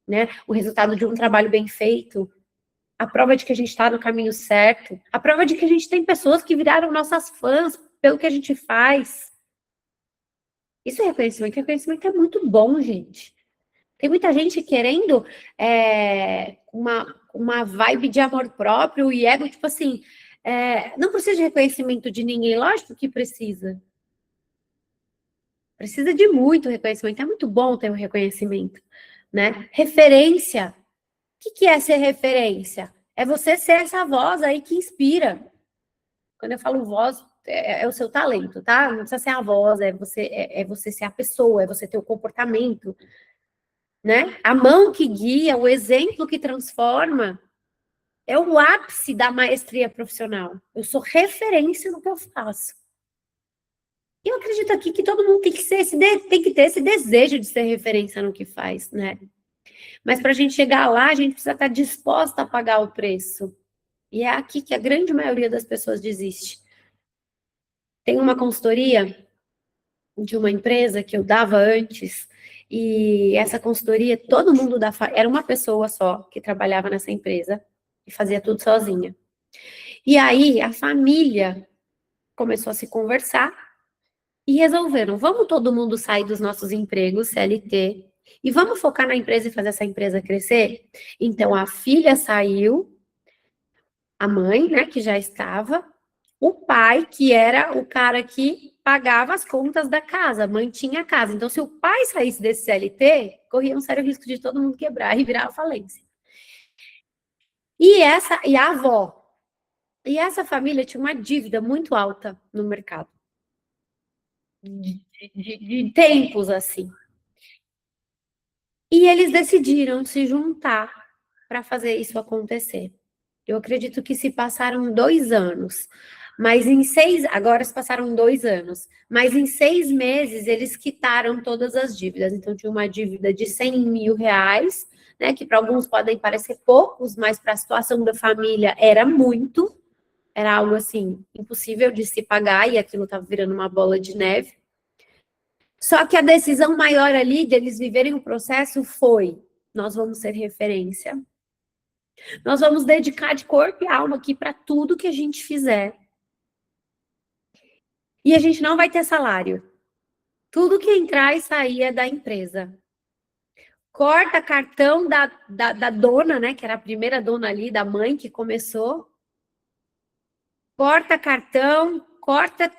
né? O resultado de um trabalho bem feito, a prova de que a gente está no caminho certo, a prova de que a gente tem pessoas que viraram nossas fãs pelo que a gente faz. Isso é reconhecimento. Reconhecimento é muito bom, gente. Tem muita gente querendo uma vibe de amor próprio e ego, tipo assim, não precisa de reconhecimento de ninguém, lógico que precisa. Precisa de muito reconhecimento, é muito bom ter um reconhecimento, né? Referência. O que é ser referência? É você ser essa voz aí que inspira. Quando eu falo voz, é o seu talento, tá? Não precisa ser a voz, é você ser a pessoa, é você ter o comportamento, né? A mão que guia, o exemplo que transforma, é o ápice da maestria profissional. Eu sou referência no que eu faço. E eu acredito aqui que todo mundo tem que ter esse desejo de ser referência no que faz, né? Mas para a gente chegar lá, a gente precisa estar disposta a pagar o preço. E é aqui que a grande maioria das pessoas desiste. Tem uma consultoria de uma empresa que eu dava antes, e essa consultoria, todo mundo era uma pessoa só que trabalhava nessa empresa e fazia tudo sozinha. E aí a família começou a se conversar e resolveram, vamos todo mundo sair dos nossos empregos, CLT, e vamos focar na empresa e fazer essa empresa crescer? Então a filha saiu, a mãe, né, que já estava, o pai, que era o cara que pagava as contas da casa, mantinha a casa. Então, se o pai saísse desse CLT, corria um sério risco de todo mundo quebrar e virar falência. E a avó. E essa família tinha uma dívida muito alta no mercado. De tempos, assim. E eles decidiram se juntar para fazer isso acontecer. Eu acredito que se passaram 2 anos, mas agora se passaram 2 anos, mas em 6 meses eles quitaram todas as dívidas. Então tinha uma dívida de 100 mil reais, né, que para alguns podem parecer poucos, mas para a situação da família era muito, era algo assim, impossível de se pagar, e aquilo estava virando uma bola de neve. Só que a decisão maior ali de eles viverem o processo foi: nós vamos ser referência. Nós vamos dedicar de corpo e alma aqui para tudo que a gente fizer. E a gente não vai ter salário. Tudo que entrar e sair é da empresa. Corta cartão da dona, né? Que era a primeira dona ali, da mãe que começou. Corta cartão, corta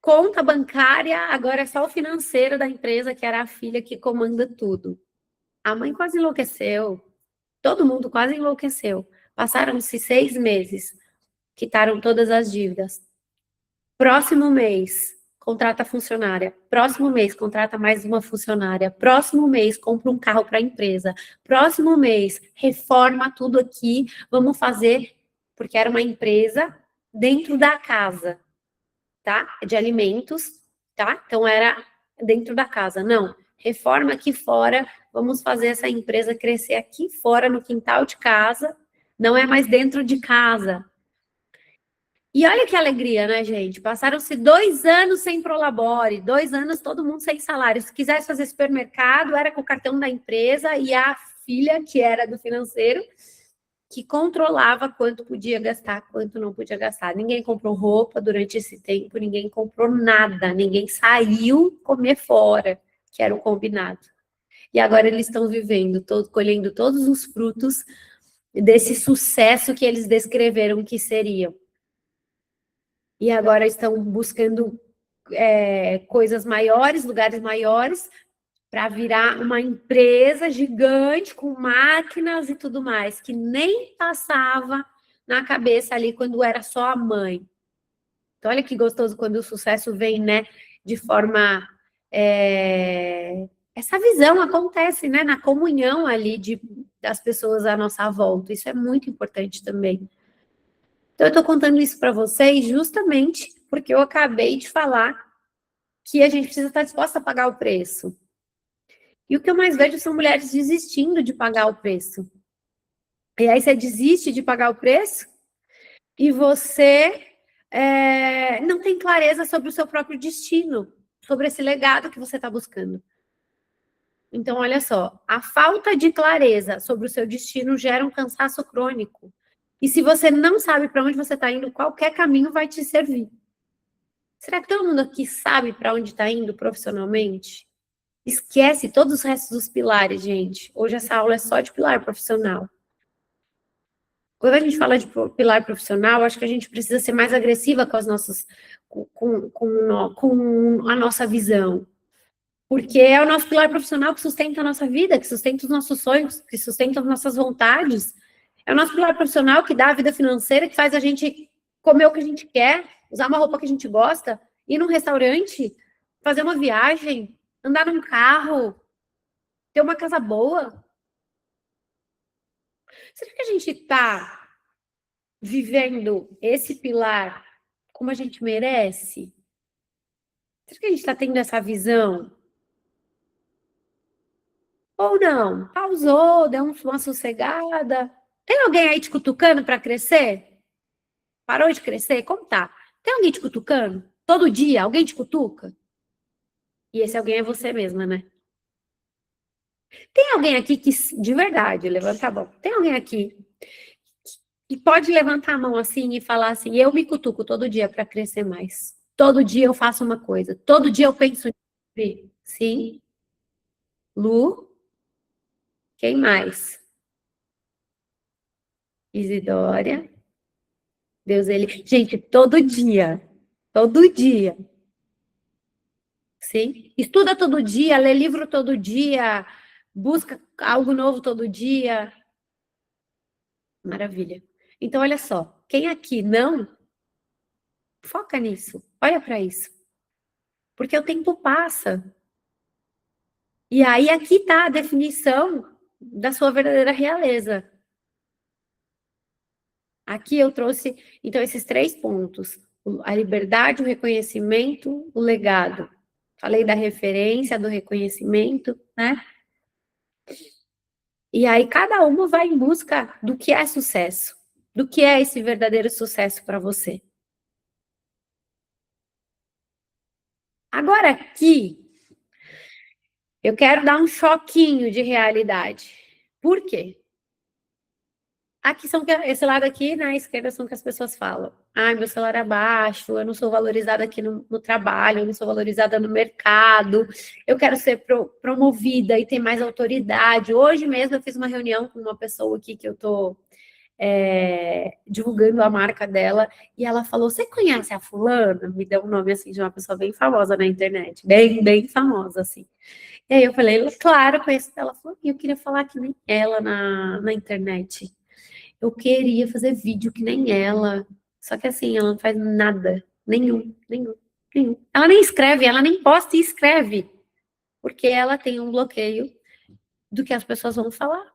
conta bancária, agora é só o financeiro da empresa, que era a filha que comanda tudo. A mãe quase enlouqueceu. Todo mundo quase enlouqueceu. Passaram-se 6 meses. Quitaram todas as dívidas. Próximo mês, contrata funcionária. Próximo mês, contrata mais uma funcionária. Próximo mês, compra um carro para a empresa. Próximo mês, reforma tudo aqui. Vamos fazer, porque era uma empresa dentro da casa, tá? De alimentos, tá? Então era dentro da casa. Não, reforma aqui fora. Vamos fazer essa empresa crescer aqui fora, no quintal de casa. Não é mais dentro de casa. E olha que alegria, né, gente? Passaram-se 2 anos sem Prolabore, 2 anos todo mundo sem salário. Se quisesse fazer supermercado, era com o cartão da empresa e a filha, que era do financeiro, que controlava quanto podia gastar, quanto não podia gastar. Ninguém comprou roupa durante esse tempo, ninguém comprou nada, ninguém saiu comer fora, que era o combinado. E agora eles estão vivendo, colhendo todos os frutos desse sucesso que eles descreveram que seriam. E agora estão buscando coisas maiores, lugares maiores, para virar uma empresa gigante com máquinas e tudo mais, que nem passava na cabeça ali quando era só a mãe. Então, olha que gostoso quando o sucesso vem, né, de forma... essa visão acontece, né, na comunhão ali das pessoas à nossa volta. Isso é muito importante também. Então, eu estou contando isso para vocês justamente porque eu acabei de falar que a gente precisa estar disposta a pagar o preço. E o que eu mais vejo são mulheres desistindo de pagar o preço. E aí você desiste de pagar o preço e você não tem clareza sobre o seu próprio destino, sobre esse legado que você está buscando. Então, olha só, a falta de clareza sobre o seu destino gera um cansaço crônico. E se você não sabe para onde você está indo, qualquer caminho vai te servir. Será que todo mundo aqui sabe para onde está indo profissionalmente? Esquece todos os restos dos pilares, gente. Hoje essa aula é só de pilar profissional. Quando a gente fala de pilar profissional, acho que a gente precisa ser mais agressiva com as nossas, com a nossa visão. Porque é o nosso pilar profissional que sustenta a nossa vida, que sustenta os nossos sonhos, que sustenta as nossas vontades. É o nosso pilar profissional que dá a vida financeira, que faz a gente comer o que a gente quer, usar uma roupa que a gente gosta, ir num restaurante, fazer uma viagem, andar num carro, ter uma casa boa. Será que a gente está vivendo esse pilar como a gente merece? Será que a gente está tendo essa visão? Ou não? Pausou, deu uma sossegada. Tem alguém aí te cutucando para crescer? Parou de crescer? Como tá? Tem alguém te cutucando? Todo dia, alguém te cutuca? E esse alguém é você mesma, né? Tem alguém aqui que, de verdade, levanta a mão. Tem alguém aqui que pode levantar a mão assim e falar assim: eu me cutuco todo dia para crescer mais. Todo dia eu faço uma coisa. Todo dia eu penso em. Sim. Lu, quem mais? Isidória. Deus, ele. Gente, todo dia. Todo dia. Sim. Estuda todo dia, lê livro todo dia, busca algo novo todo dia. Maravilha. Então, olha só. Quem aqui não, foca nisso. Olha para isso. Porque o tempo passa. E aí, aqui está a definição da sua verdadeira realeza. Aqui eu trouxe, então, esses 3 pontos: a liberdade, o reconhecimento, o legado. Falei da referência, do reconhecimento, né? E aí cada uma vai em busca do que é sucesso, do que é esse verdadeiro sucesso para você. Agora aqui, eu quero dar um choquinho de realidade. Por quê? Aqui são esse lado aqui, na esquerda, são que as pessoas falam: ai, meu salário é baixo, eu não sou valorizada aqui no trabalho, eu não sou valorizada no mercado, eu quero ser promovida e ter mais autoridade. Hoje mesmo eu fiz uma reunião com uma pessoa aqui que eu tô divulgando a marca dela, e ela falou: você conhece a fulana? Me deu um nome assim de uma pessoa bem famosa na internet, bem, bem famosa, assim. E aí eu falei: claro, conheço. Ela falou: eu queria falar que nem ela na internet. Eu queria fazer vídeo que nem ela. Só que assim, ela não faz nada. Nenhum, nenhum, nenhum. Ela nem escreve, ela nem posta e escreve. Porque ela tem um bloqueio do que as pessoas vão falar.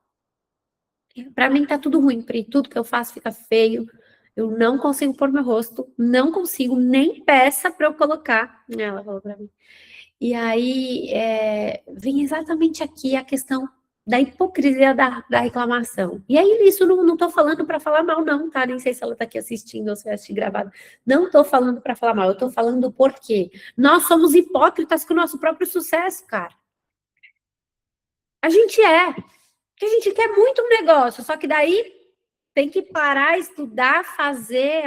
Para mim tá tudo ruim, Pri. Tudo que eu faço fica feio. Eu não consigo pôr meu rosto. Não consigo, nem peça para eu colocar. Ela falou para mim. E aí vem exatamente aqui a questão da hipocrisia da reclamação. E aí, isso não estou falando para falar mal, não, tá? Nem sei se ela está aqui assistindo ou se vai assistir gravado. Não estou falando para falar mal, eu estou falando porque nós somos hipócritas com o nosso próprio sucesso, cara. A gente é. Porque a gente quer muito um negócio, só que daí tem que parar, estudar, fazer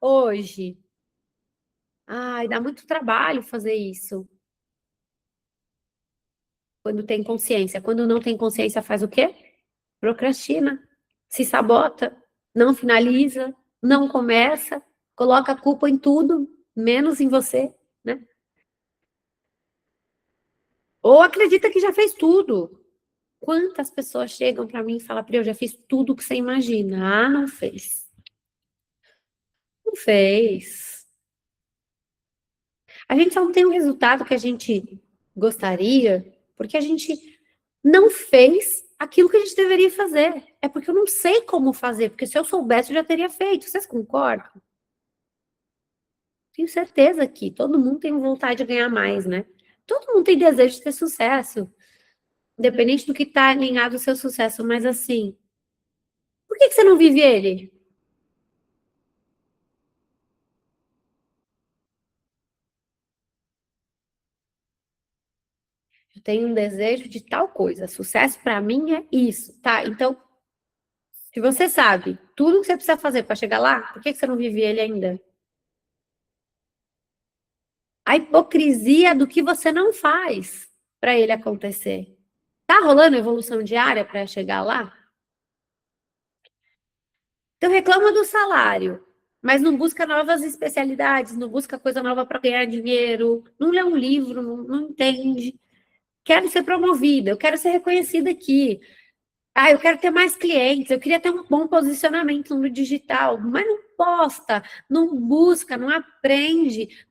hoje. Ai, dá muito trabalho fazer isso. Quando tem consciência. Quando não tem consciência, faz o quê? Procrastina, se sabota, não finaliza, não começa, coloca a culpa em tudo, menos em você, né? Ou acredita que já fez tudo. Quantas pessoas chegam para mim e falam: Pri, eu já fiz tudo o que você imagina. Ah, não fez. Não fez. A gente só não tem o resultado que a gente gostaria, porque a gente não fez aquilo que a gente deveria fazer. É porque eu não sei como fazer, porque se eu soubesse, eu já teria feito. Vocês concordam? Tenho certeza que todo mundo tem vontade de ganhar mais, né? Todo mundo tem desejo de ter sucesso, independente do que está alinhado ao seu sucesso, mas assim, por que você não vive ele? Eu tenho um desejo de tal coisa. Sucesso para mim é isso, tá? Então, se você sabe tudo que você precisa fazer para chegar lá, por que você não vive ele ainda? A hipocrisia do que você não faz para ele acontecer. Tá rolando evolução diária para chegar lá? Então reclama do salário, mas não busca novas especialidades, não busca coisa nova para ganhar dinheiro, não lê um livro, não entende. Quero ser promovida, eu quero ser reconhecida aqui. Ah, eu quero ter mais clientes, eu queria ter um bom posicionamento no digital, mas não posta, não busca, não aprende,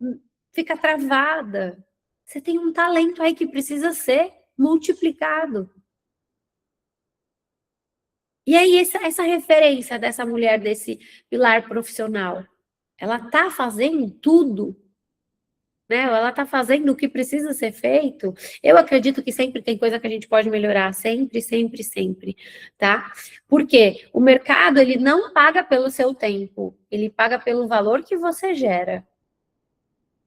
fica travada. Você tem um talento aí que precisa ser multiplicado. E aí, essa referência dessa mulher, desse pilar profissional, ela está fazendo tudo, né? Ela está fazendo o que precisa ser feito. Eu acredito que sempre tem coisa que a gente pode melhorar, sempre, sempre, sempre, tá? Porque o mercado, ele não paga pelo seu tempo, ele paga pelo valor que você gera.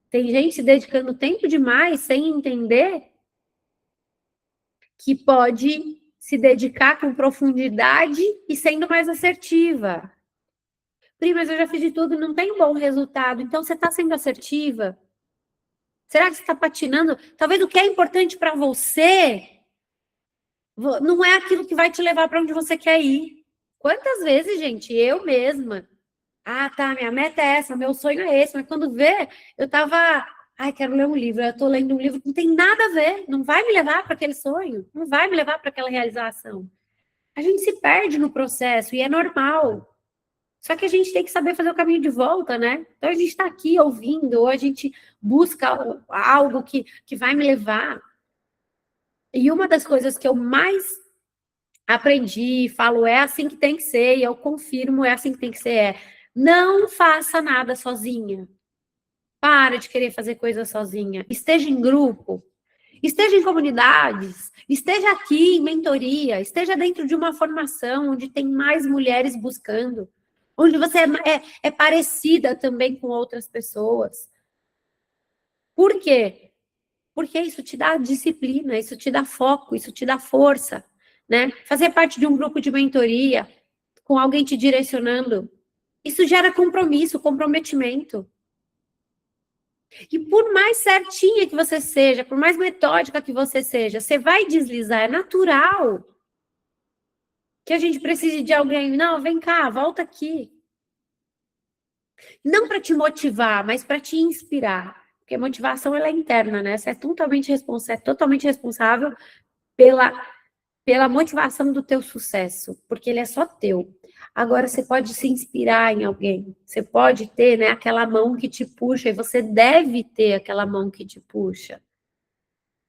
Tem gente se dedicando tempo demais sem entender que pode se dedicar com profundidade e sendo mais assertiva. Pri, mas eu já fiz de tudo e não tem um bom resultado. Então, você está sendo assertiva? Será que você está patinando? Talvez o que é importante para você não é aquilo que vai te levar para onde você quer ir. Quantas vezes, gente, eu mesma. Ah, tá, minha meta é essa, meu sonho é esse. Mas quando vê, eu estava. Ai, quero ler um livro. Eu estou lendo um livro que não tem nada a ver. Não vai me levar para aquele sonho. Não vai me levar para aquela realização. A gente se perde no processo e é normal. Só que a gente tem que saber fazer o caminho de volta, né? Então a gente está aqui ouvindo, ou a gente busca algo que vai me levar. E uma das coisas que eu mais aprendi, falo, é assim que tem que ser, e eu confirmo, é assim que tem que ser, é não faça nada sozinha. Para de querer fazer coisa sozinha. Esteja em grupo, esteja em comunidades, esteja aqui em mentoria, esteja dentro de uma formação onde tem mais mulheres buscando, onde você é parecida também com outras pessoas. Por quê? Porque isso te dá disciplina, isso te dá foco, isso te dá força, né? Fazer parte de um grupo de mentoria, com alguém te direcionando, isso gera compromisso, comprometimento. E por mais certinha que você seja, por mais metódica que você seja, você vai deslizar, é natural que a gente precise de alguém. Não, vem cá, volta aqui. Não para te motivar, mas para te inspirar. Porque a motivação ela é interna, né? Você é totalmente responsável pela, pela motivação do teu sucesso, porque ele é só teu. Agora você pode se inspirar em alguém, você pode ter, né, aquela mão que te puxa, e você deve ter aquela mão que te puxa.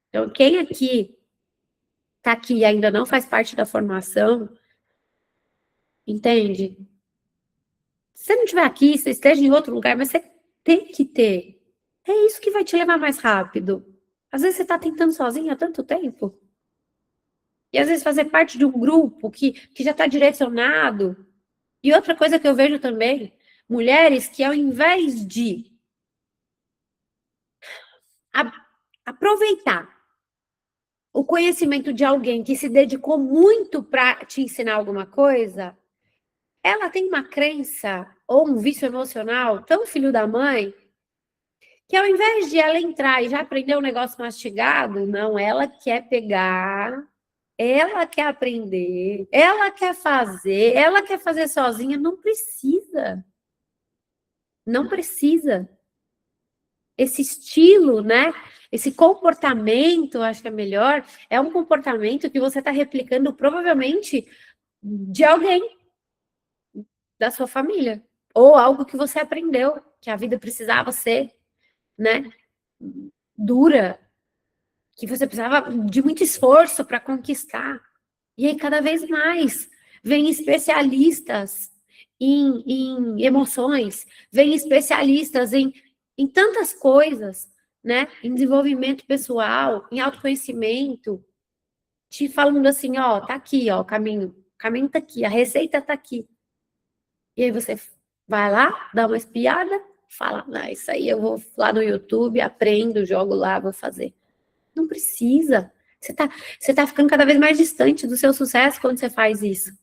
Então, quem aqui está aqui e ainda não faz parte da formação, entende? Se você não estiver aqui, você esteja em outro lugar, mas você tem que ter. É isso que vai te levar mais rápido. Às vezes você está tentando sozinho há tanto tempo. E às vezes fazer parte de um grupo que já está direcionado. E outra coisa que eu vejo também, mulheres que ao invés de aproveitar o conhecimento de alguém que se dedicou muito para te ensinar alguma coisa, ela tem uma crença ou um vício emocional tão filho da mãe que ao invés de ela entrar e já aprender um negócio mastigado, não, ela quer pegar, ela quer aprender, ela quer fazer sozinha, não precisa. Não precisa. Esse estilo, né? Esse comportamento, acho que é melhor, é um comportamento que você está replicando provavelmente de alguém da sua família, ou algo que você aprendeu, que a vida precisava ser, né? dura, que você precisava de muito esforço para conquistar. E aí, cada vez mais, vem especialistas em emoções, vem especialistas em tantas coisas, né? Em desenvolvimento pessoal, em autoconhecimento, te falando assim, ó, tá aqui, ó, o caminho tá aqui, a receita tá aqui. E aí você vai lá, dá uma espiada, fala, ah, isso aí eu vou lá no YouTube, aprendo, jogo lá, vou fazer. Não precisa. Você tá ficando cada vez mais distante do seu sucesso quando você faz isso.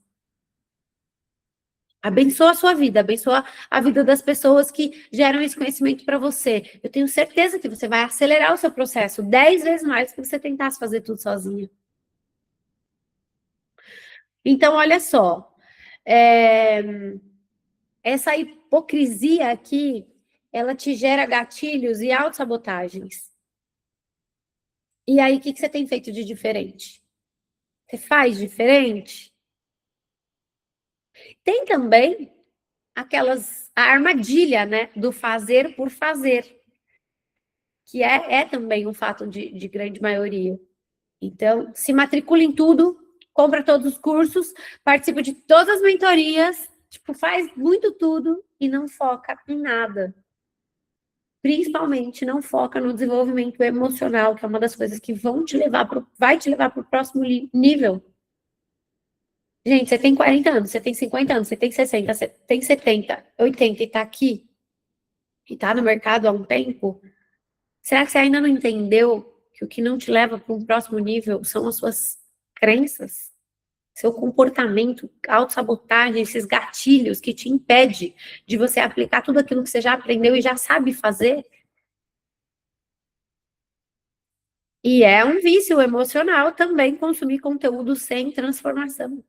Abençoa a sua vida, abençoa a vida das pessoas que geram esse conhecimento para você. Eu tenho certeza que você vai acelerar o seu processo 10 vezes mais que você tentasse fazer tudo sozinha. Então, olha só, essa hipocrisia aqui, ela te gera gatilhos e autossabotagens. E aí, o que você tem feito de diferente? Você faz diferente? Tem também a armadilha, né, do fazer por fazer, que é também um fato de grande maioria. Então, se matricula em tudo, compra todos os cursos, participa de todas as mentorias, tipo, faz muito tudo e não foca em nada. Principalmente não foca no desenvolvimento emocional, que é uma das coisas que vai te levar para o próximo nível. Gente, você tem 40 anos, você tem 50 anos, você tem 60, você tem 70, 80 e está aqui, e está no mercado há um tempo, será que você ainda não entendeu que o que não te leva para um próximo nível são as suas crenças? Seu comportamento, autossabotagem, esses gatilhos que te impede de você aplicar tudo aquilo que você já aprendeu e já sabe fazer? E é um vício emocional também consumir conteúdo sem transformação.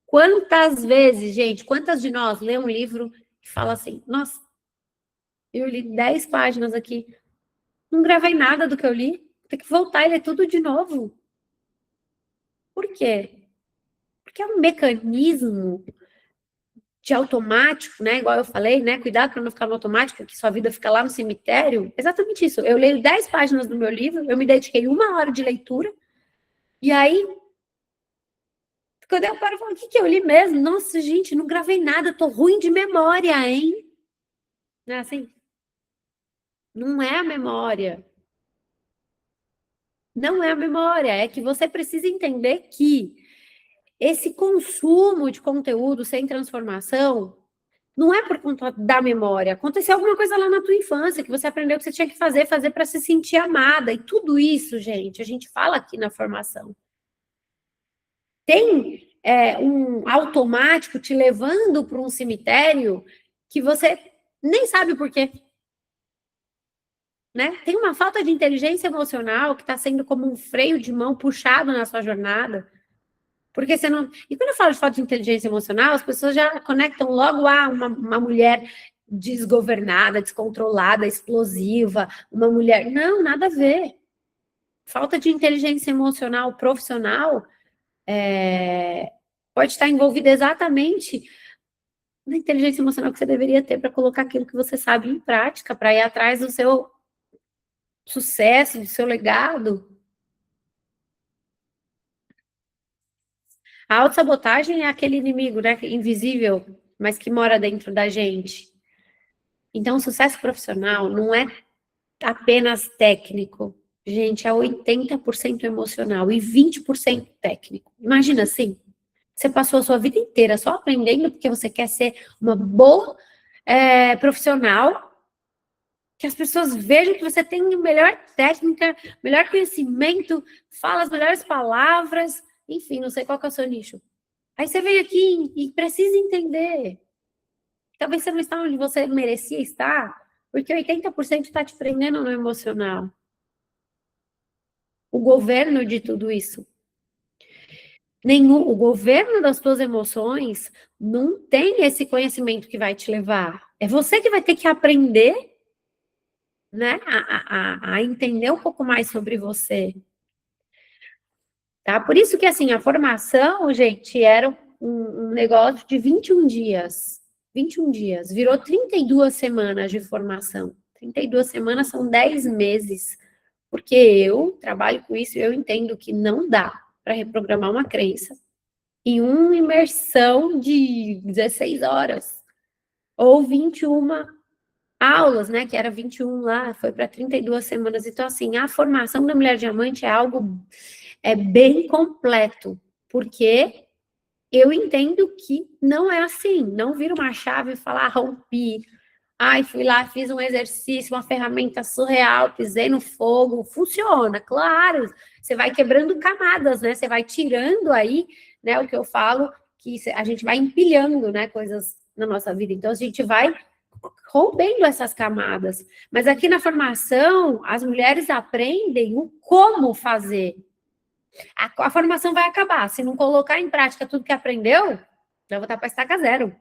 Quantas vezes, gente, quantas de nós lê um livro e fala assim, nossa, eu li 10 páginas aqui, não gravei nada do que eu li, tem que voltar e ler tudo de novo. Por quê? Porque é um mecanismo de automático, né? Igual eu falei, né? Cuidado para não ficar no automático, que sua vida fica lá no cemitério. Exatamente isso. Eu leio 10 páginas do meu livro, eu me dediquei 1 hora de leitura, e aí, quando eu paro e falo, o que, que eu li mesmo? Nossa, gente, não gravei nada, tô ruim de memória, hein? Não é assim? Não é a memória. Não é a memória, é que você precisa entender que esse consumo de conteúdo sem transformação não é por conta da memória. Aconteceu alguma coisa lá na tua infância que você aprendeu que você tinha que fazer para se sentir amada. E tudo isso, gente, a gente fala aqui na formação. Tem um automático te levando para um cemitério que você nem sabe por quê. Né? Tem uma falta de inteligência emocional que está sendo como um freio de mão puxado na sua jornada. Porque você não. E quando eu falo de falta de inteligência emocional, as pessoas já conectam logo a uma mulher desgovernada, descontrolada, explosiva, uma mulher. Não, nada a ver. Falta de inteligência emocional profissional pode estar envolvida exatamente na inteligência emocional que você deveria ter para colocar aquilo que você sabe em prática, para ir atrás do seu sucesso, do seu legado. A autossabotagem é aquele inimigo, né, invisível, mas que mora dentro da gente. Então, o sucesso profissional não é apenas técnico. Gente, é 80% emocional e 20% técnico. Imagina assim, você passou a sua vida inteira só aprendendo porque você quer ser uma boa profissional, que as pessoas vejam que você tem melhor técnica, melhor conhecimento, fala as melhores palavras, enfim, não sei qual que é o seu nicho. Aí você vem aqui e precisa entender. Talvez você não está onde você merecia estar, porque 80% está te prendendo no emocional. O governo de tudo isso. O governo das suas emoções não tem esse conhecimento que vai te levar. É você que vai ter que aprender, né, a entender um pouco mais sobre você. Tá? Por isso que, assim, a formação, gente, era um negócio de 21 dias. 21 dias. Virou 32 semanas de formação. 32 semanas são 10 meses. Porque eu trabalho com isso e eu entendo que não dá para reprogramar uma crença em uma imersão de 16 horas ou 21 aulas, né? Que era 21 lá, foi para 32 semanas. Então, assim, a formação da Mulher Diamante é algo bem completo, porque eu entendo que não é assim, não vira uma chave e falar, rompi, ai, fui lá, fiz um exercício, uma ferramenta surreal, pisei no fogo, funciona, claro, você vai quebrando camadas, né, você vai tirando aí, né, o que eu falo, que a gente vai empilhando, né, coisas na nossa vida, então a gente vai rompendo essas camadas, mas aqui na formação, as mulheres aprendem o como fazer, a formação vai acabar. Se não colocar em prática tudo que aprendeu, vai voltar para a estaca zero.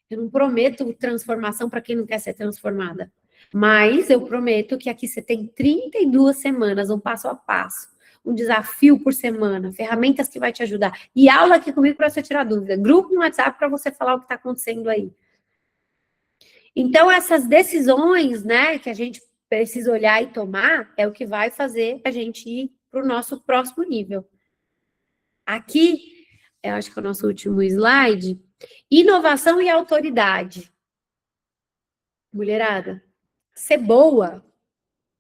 Eu não prometo transformação para quem não quer ser transformada. Mas eu prometo que aqui você tem 32 semanas, um passo a passo, um desafio por semana, ferramentas que vai te ajudar. E aula aqui comigo para você tirar dúvida. Grupo no WhatsApp para você falar o que está acontecendo aí. Então, essas decisões, né, que a gente precisa olhar e tomar, é o que vai fazer a gente ir para o nosso próximo nível. Aqui, eu acho que é o nosso último slide, inovação e autoridade. Mulherada, ser boa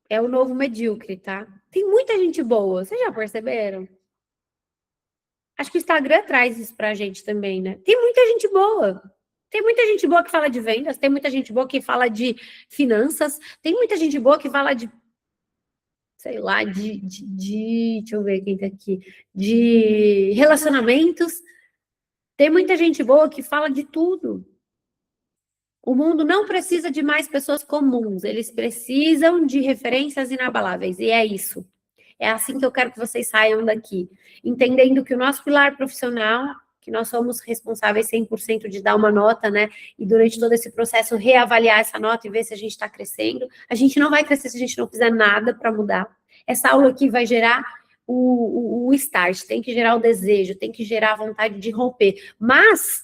é o novo medíocre, tá? Tem muita gente boa, vocês já perceberam? Acho que o Instagram traz isso pra gente também, né? Tem muita gente boa. Tem muita gente boa que fala de vendas, tem muita gente boa que fala de finanças, tem muita gente boa que fala de, sei lá, deixa eu ver quem tá aqui, de relacionamentos. Tem muita gente boa que fala de tudo. O mundo não precisa de mais pessoas comuns, eles precisam de referências inabaláveis, e é isso. É assim que eu quero que vocês saiam daqui, entendendo que o nosso pilar profissional, que nós somos responsáveis 100% de dar uma nota, né, e durante todo esse processo reavaliar essa nota e ver se a gente está crescendo. A gente não vai crescer se a gente não fizer nada para mudar. Essa aula aqui vai gerar o start, tem que gerar o desejo, tem que gerar a vontade de romper, mas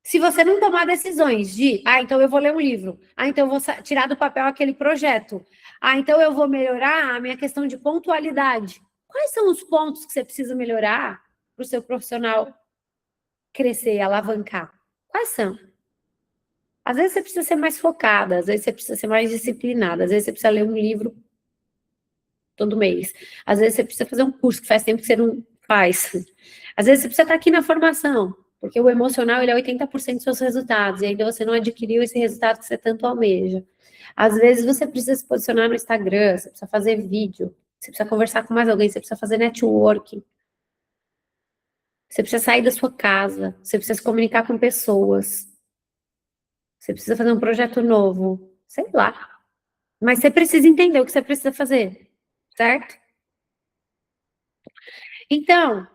se você não tomar decisões de, então eu vou ler um livro, então eu vou tirar do papel aquele projeto, então eu vou melhorar a minha questão de pontualidade. Quais são os pontos que você precisa melhorar para o seu profissional crescer, alavancar? Quais são? Às vezes você precisa ser mais focada, às vezes você precisa ser mais disciplinada, às vezes você precisa ler um livro todo mês, às vezes você precisa fazer um curso que faz tempo que você não faz, às vezes você precisa estar aqui na formação, porque o emocional, ele é 80% dos seus resultados, e ainda você não adquiriu esse resultado que você tanto almeja. Às vezes você precisa se posicionar no Instagram, você precisa fazer vídeo, você precisa conversar com mais alguém, você precisa fazer networking, você precisa sair da sua casa, você precisa se comunicar com pessoas, você precisa fazer um projeto novo, sei lá. Mas você precisa entender o que você precisa fazer, certo? Então,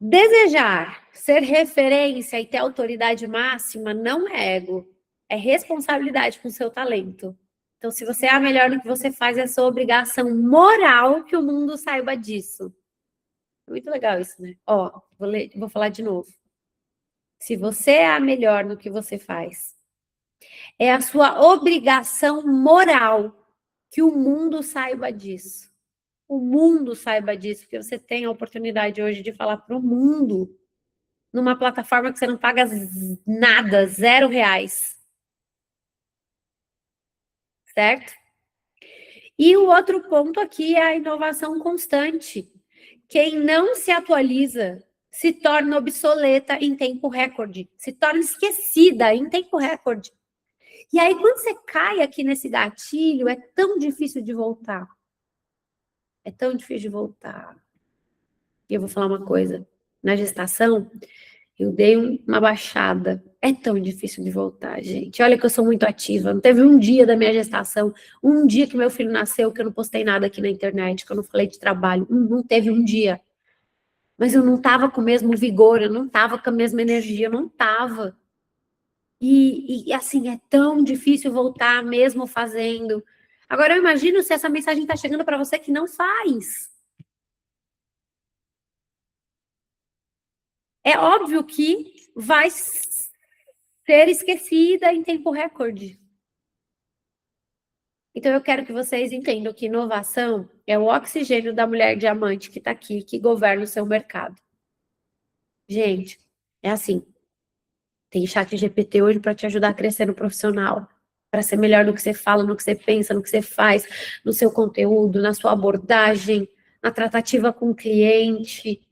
desejar ser referência e ter autoridade máxima não é ego, é responsabilidade com o seu talento. Então, se você é a melhor no que você faz, é sua obrigação moral que o mundo saiba disso. É muito legal isso, né? Ó, vou falar de novo. Se você é a melhor no que você faz, é a sua obrigação moral que o mundo saiba disso. O mundo saiba disso, porque você tem a oportunidade hoje de falar para o mundo numa plataforma que você não paga nada, R$0, certo? E o outro ponto aqui é a inovação constante. Quem não se atualiza se torna obsoleta em tempo recorde, se torna esquecida em tempo recorde. E aí, quando você cai aqui nesse gatilho, é tão difícil de voltar. É tão difícil de voltar. E eu vou falar uma coisa. Na gestação, eu dei uma baixada. É tão difícil de voltar, gente. Olha que eu sou muito ativa. Não teve um dia da minha gestação, um dia que meu filho nasceu, que eu não postei nada aqui na internet, que eu não falei de trabalho. Não teve um dia. Mas eu não estava com o mesmo vigor, eu não estava com a mesma energia, eu não estava. E assim, é tão difícil voltar mesmo fazendo. Agora, eu imagino se essa mensagem está chegando para você que não faz. É óbvio que vai ser esquecida em tempo recorde. Então, eu quero que vocês entendam que inovação é o oxigênio da mulher diamante que está aqui, que governa o seu mercado. Gente, é assim. Tem chat GPT hoje para te ajudar a crescer no profissional, para ser melhor no que você fala, no que você pensa, no que você faz, no seu conteúdo, na sua abordagem, na tratativa com o cliente.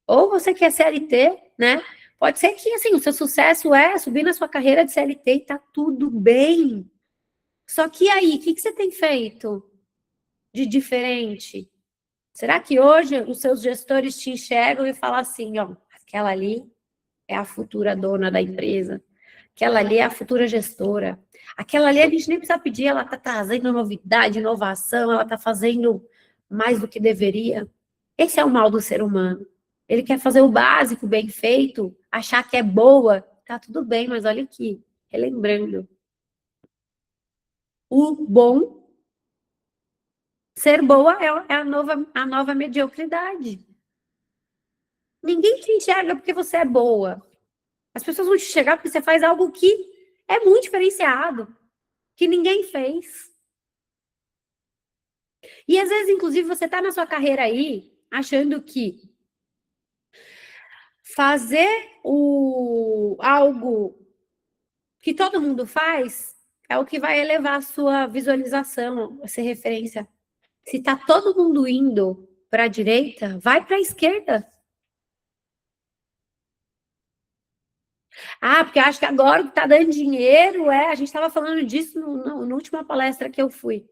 Ou você quer CLT, né? Pode ser que, assim, o seu sucesso é subir na sua carreira de CLT e tá tudo bem. Só que aí, o que você tem feito de diferente? Será que hoje os seus gestores te enxergam e falam assim, ó, aquela ali é a futura dona da empresa, aquela ali é a futura gestora, aquela ali a gente nem precisa pedir, ela está trazendo novidade, inovação, ela está fazendo mais do que deveria. Esse é o mal do ser humano. Ele quer fazer o básico bem feito, achar que é boa, tá tudo bem, mas olha aqui, relembrando. O bom, ser boa é a nova mediocridade. Ninguém te enxerga porque você é boa. As pessoas vão te enxergar porque você faz algo que é muito diferenciado, que ninguém fez. E às vezes, inclusive, você está na sua carreira aí, achando que fazer algo que todo mundo faz é o que vai elevar a sua visualização, a ser referência. Se está todo mundo indo para a direita, vai para a esquerda. Ah, porque acho que agora o que está dando dinheiro a gente estava falando disso na última palestra que eu fui.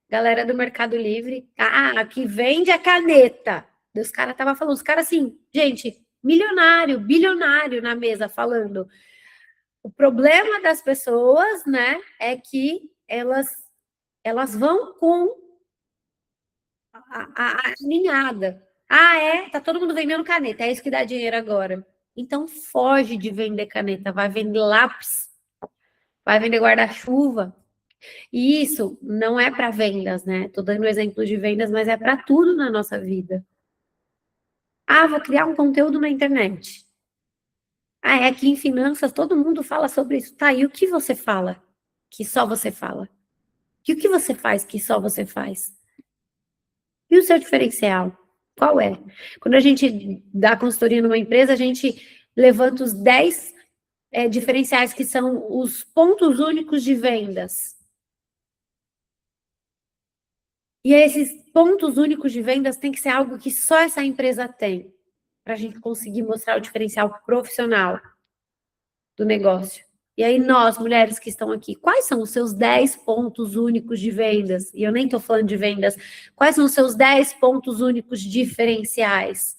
Galera do Mercado Livre, que vende a caneta. Os caras estavam falando, os caras assim, gente, milionário, bilionário na mesa falando. O problema das pessoas, né, é que elas vão com a ninhada. Tá todo mundo vendendo caneta, é isso que dá dinheiro agora. Então foge de vender caneta, vai vender lápis, vai vender guarda-chuva. E isso não é para vendas, né? Estou dando exemplo de vendas, mas é para tudo na nossa vida. Vou criar um conteúdo na internet. É que em finanças todo mundo fala sobre isso. Tá, e o que você fala? Que só você fala. E o que você faz que só você faz? E o seu diferencial? Qual é? Quando a gente dá consultoria numa empresa, a gente levanta os 10 diferenciais que são os pontos únicos de vendas. E esses pontos únicos de vendas tem que ser algo que só essa empresa tem, para a gente conseguir mostrar o diferencial profissional do negócio. E aí, nós, mulheres que estão aqui, quais são os seus 10 pontos únicos de vendas? E eu nem estou falando de vendas. Quais são os seus 10 pontos únicos diferenciais?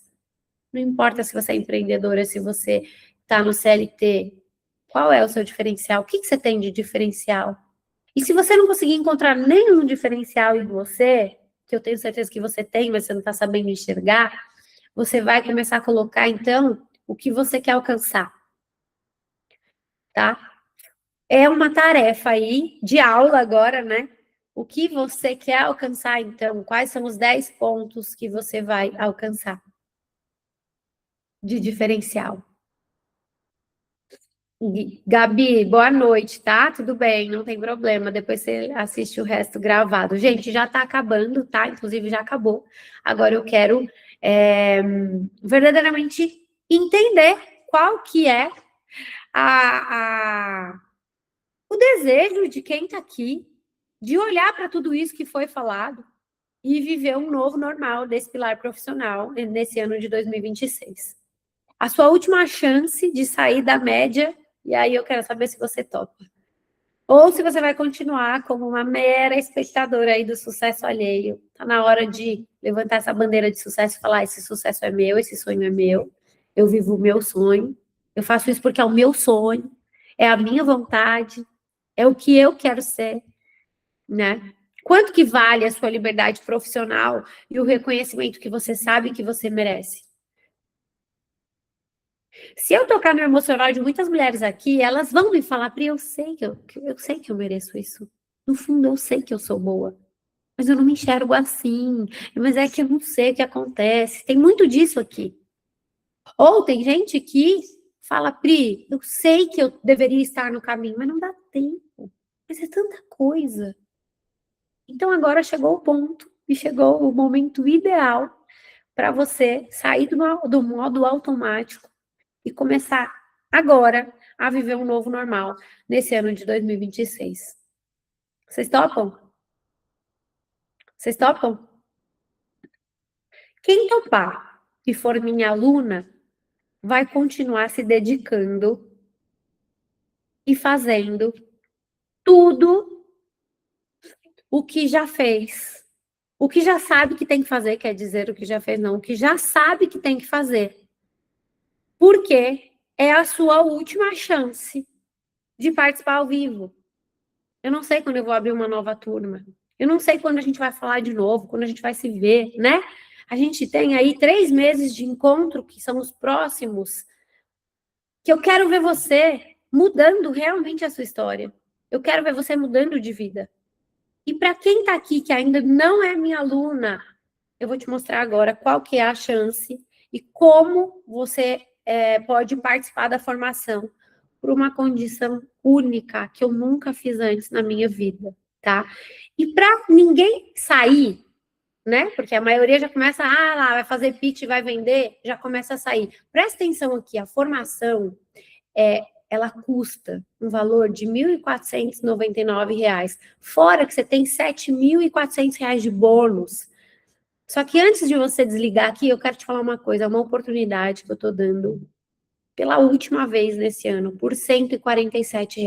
Não importa se você é empreendedora, se você está no CLT. Qual é o seu diferencial? O que você tem de diferencial? E se você não conseguir encontrar nenhum diferencial em você, que eu tenho certeza que você tem, mas você não está sabendo enxergar, você vai começar a colocar, então, o que você quer alcançar. Tá? É uma tarefa aí de aula agora, né? O que você quer alcançar, então? Quais são os 10 pontos que você vai alcançar de diferencial? Gabi, boa noite, tá? Tudo bem, não tem problema. Depois você assiste o resto gravado. Gente, já tá acabando, tá? Inclusive já acabou. Agora eu quero verdadeiramente entender qual que é o desejo de quem tá aqui de olhar para tudo isso que foi falado e viver um novo normal desse pilar profissional nesse ano de 2026. A sua última chance de sair da média. E aí eu quero saber se você topa. Ou se você vai continuar como uma mera espectadora aí do sucesso alheio. Tá na hora de levantar essa bandeira de sucesso e falar, esse sucesso é meu, esse sonho é meu, eu vivo o meu sonho, eu faço isso porque é o meu sonho, é a minha vontade, é o que eu quero ser, né? Quanto que vale a sua liberdade profissional e o reconhecimento que você sabe que você merece? Se eu tocar no emocional de muitas mulheres aqui, elas vão me falar, Pri, eu sei que eu mereço isso. No fundo, eu sei que eu sou boa. Mas eu não me enxergo assim. Mas é que eu não sei o que acontece. Tem muito disso aqui. Ou tem gente que fala, Pri, eu sei que eu deveria estar no caminho, mas não dá tempo. Mas é tanta coisa. Então agora chegou o ponto e chegou o momento ideal para você sair do modo automático e começar agora a viver um novo normal nesse ano de 2026. Vocês topam? Vocês topam? Quem topar e for minha aluna vai continuar se dedicando e fazendo tudo o que já fez. O que já sabe que tem que fazer, quer dizer, o que já fez, não, o que já sabe que tem que fazer. Porque é a sua última chance de participar ao vivo. Eu não sei quando eu vou abrir uma nova turma. Eu não sei quando a gente vai falar de novo, quando a gente vai se ver, né? A gente tem aí 3 meses de encontro, que são os próximos, que eu quero ver você mudando realmente a sua história. Eu quero ver você mudando de vida. E para quem está aqui que ainda não é minha aluna, eu vou te mostrar agora qual que é a chance e como você pode participar da formação por uma condição única que eu nunca fiz antes na minha vida, tá? E para ninguém sair, né? Porque a maioria já começa, lá, vai fazer pitch e vai vender, já começa a sair. Presta atenção aqui, a formação ela custa um valor de R$ 1.499, fora que você tem R$ 7.400 de bônus. Só que antes de você desligar aqui, eu quero te falar uma coisa, uma oportunidade que eu estou dando pela última vez nesse ano, por R$ 147,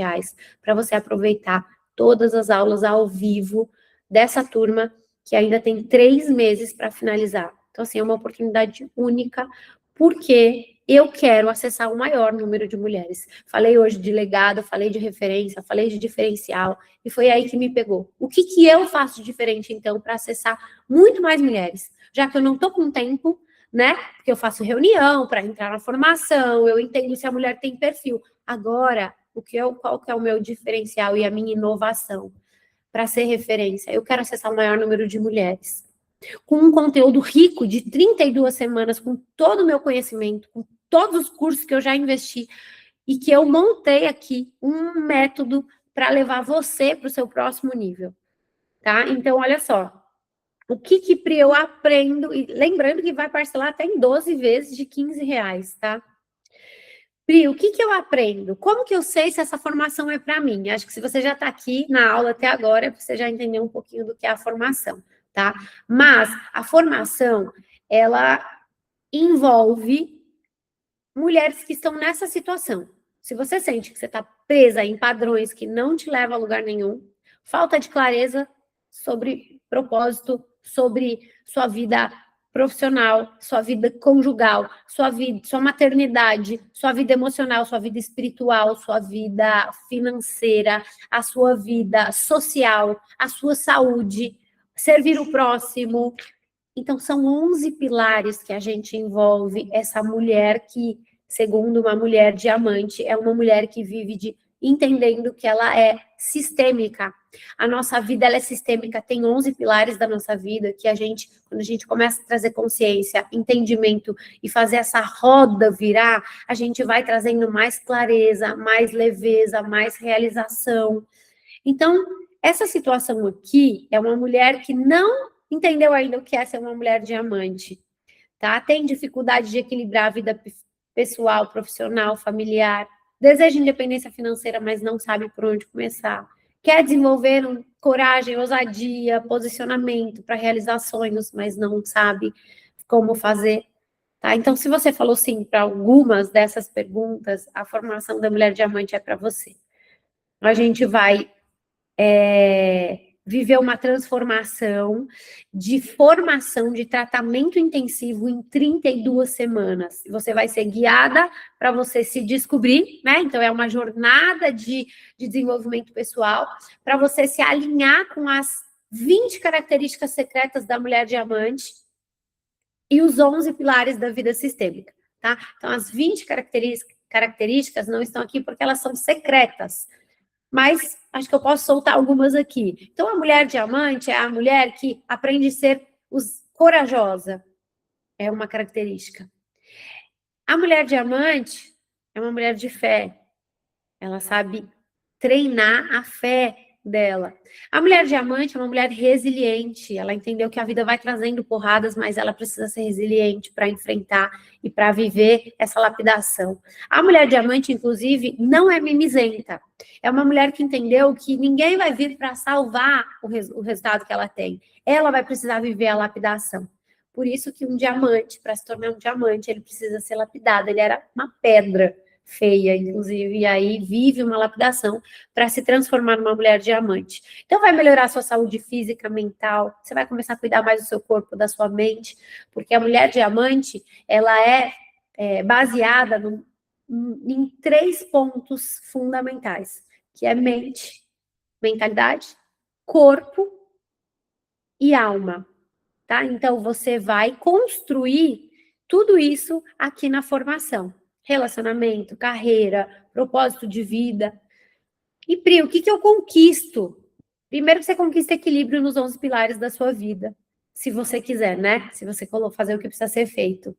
para você aproveitar todas as aulas ao vivo dessa turma, que ainda tem 3 meses para finalizar. Então, assim, é uma oportunidade única, porque eu quero acessar o maior número de mulheres. Falei hoje de legado, falei de referência, falei de diferencial, e foi aí que me pegou. O que eu faço de diferente, então, para acessar muito mais mulheres? Já que eu não estou com tempo, né? Porque eu faço reunião para entrar na formação, eu entendo se a mulher tem perfil. Agora, qual que é o meu diferencial e a minha inovação para ser referência? Eu quero acessar o maior número de mulheres. Com um conteúdo rico de 32 semanas, com todo o meu conhecimento, com todos os cursos que eu já investi e que eu montei aqui um método para levar você para o seu próximo nível, tá? Então, olha só. O que Pri, eu aprendo, e lembrando que vai parcelar até em 12 vezes de R$ 15, tá? Pri, o que eu aprendo? Como que eu sei se essa formação é para mim? Acho que se você já está aqui na aula até agora, você já entendeu um pouquinho do que é a formação, tá? Mas a formação, ela envolve mulheres que estão nessa situação. Se você sente que você está presa em padrões que não te levam a lugar nenhum, falta de clareza sobre propósito, sobre sua vida profissional, sua vida conjugal, sua maternidade, sua vida emocional, sua vida espiritual, sua vida financeira, a sua vida social, a sua saúde, servir o próximo. Então, são 11 pilares que a gente envolve essa mulher que, segundo uma mulher diamante, é uma mulher que vive entendendo que ela é sistêmica. A nossa vida, ela é sistêmica, tem 11 pilares da nossa vida que quando a gente começa a trazer consciência, entendimento e fazer essa roda virar, a gente vai trazendo mais clareza, mais leveza, mais realização. Então, essa situação aqui é uma mulher que não entendeu ainda o que é ser uma mulher diamante, tá? Tem dificuldade de equilibrar a vida pessoal, profissional, familiar, deseja independência financeira, mas não sabe por onde começar. Quer desenvolver coragem, ousadia, posicionamento para realizar sonhos, mas não sabe como fazer. Tá? Então, se você falou sim para algumas dessas perguntas, a formação da Mulher Diamante é para você. A gente vai viver uma transformação de formação, de tratamento intensivo em 32 semanas. Você vai ser guiada para você se descobrir, né? Então, é uma jornada de desenvolvimento pessoal, para você se alinhar com as 20 características secretas da mulher diamante e os 11 pilares da vida sistêmica, tá? Então, as 20 características não estão aqui porque elas são secretas, mas acho que eu posso soltar algumas aqui. Então, a mulher diamante é a mulher que aprende a ser corajosa, é uma característica. A mulher diamante, é uma mulher de fé. Ela sabe treinar a fé dela. A mulher diamante é uma mulher resiliente. Ela entendeu que a vida vai trazendo porradas, mas ela precisa ser resiliente para enfrentar e para viver essa lapidação. A mulher diamante, inclusive, não é mimizenta. É uma mulher que entendeu que ninguém vai vir para salvar o resultado que ela tem. Ela vai precisar viver a lapidação. Por isso que um diamante, para se tornar um diamante, ele precisa ser lapidado. Ele era uma pedra feia, inclusive, e aí vive uma lapidação para se transformar numa mulher diamante. Então, vai melhorar a sua saúde física, mental, você vai começar a cuidar mais do seu corpo, da sua mente, porque a mulher diamante, ela é baseada em 3 pontos fundamentais, que é mente, mentalidade, corpo e alma, tá? Então, você vai construir tudo isso aqui na formação. Relacionamento, carreira, propósito de vida. E, Pri, o que eu conquisto? Primeiro, você conquista equilíbrio nos 11 pilares da sua vida. Se você quiser, né? Se você fazer o que precisa ser feito.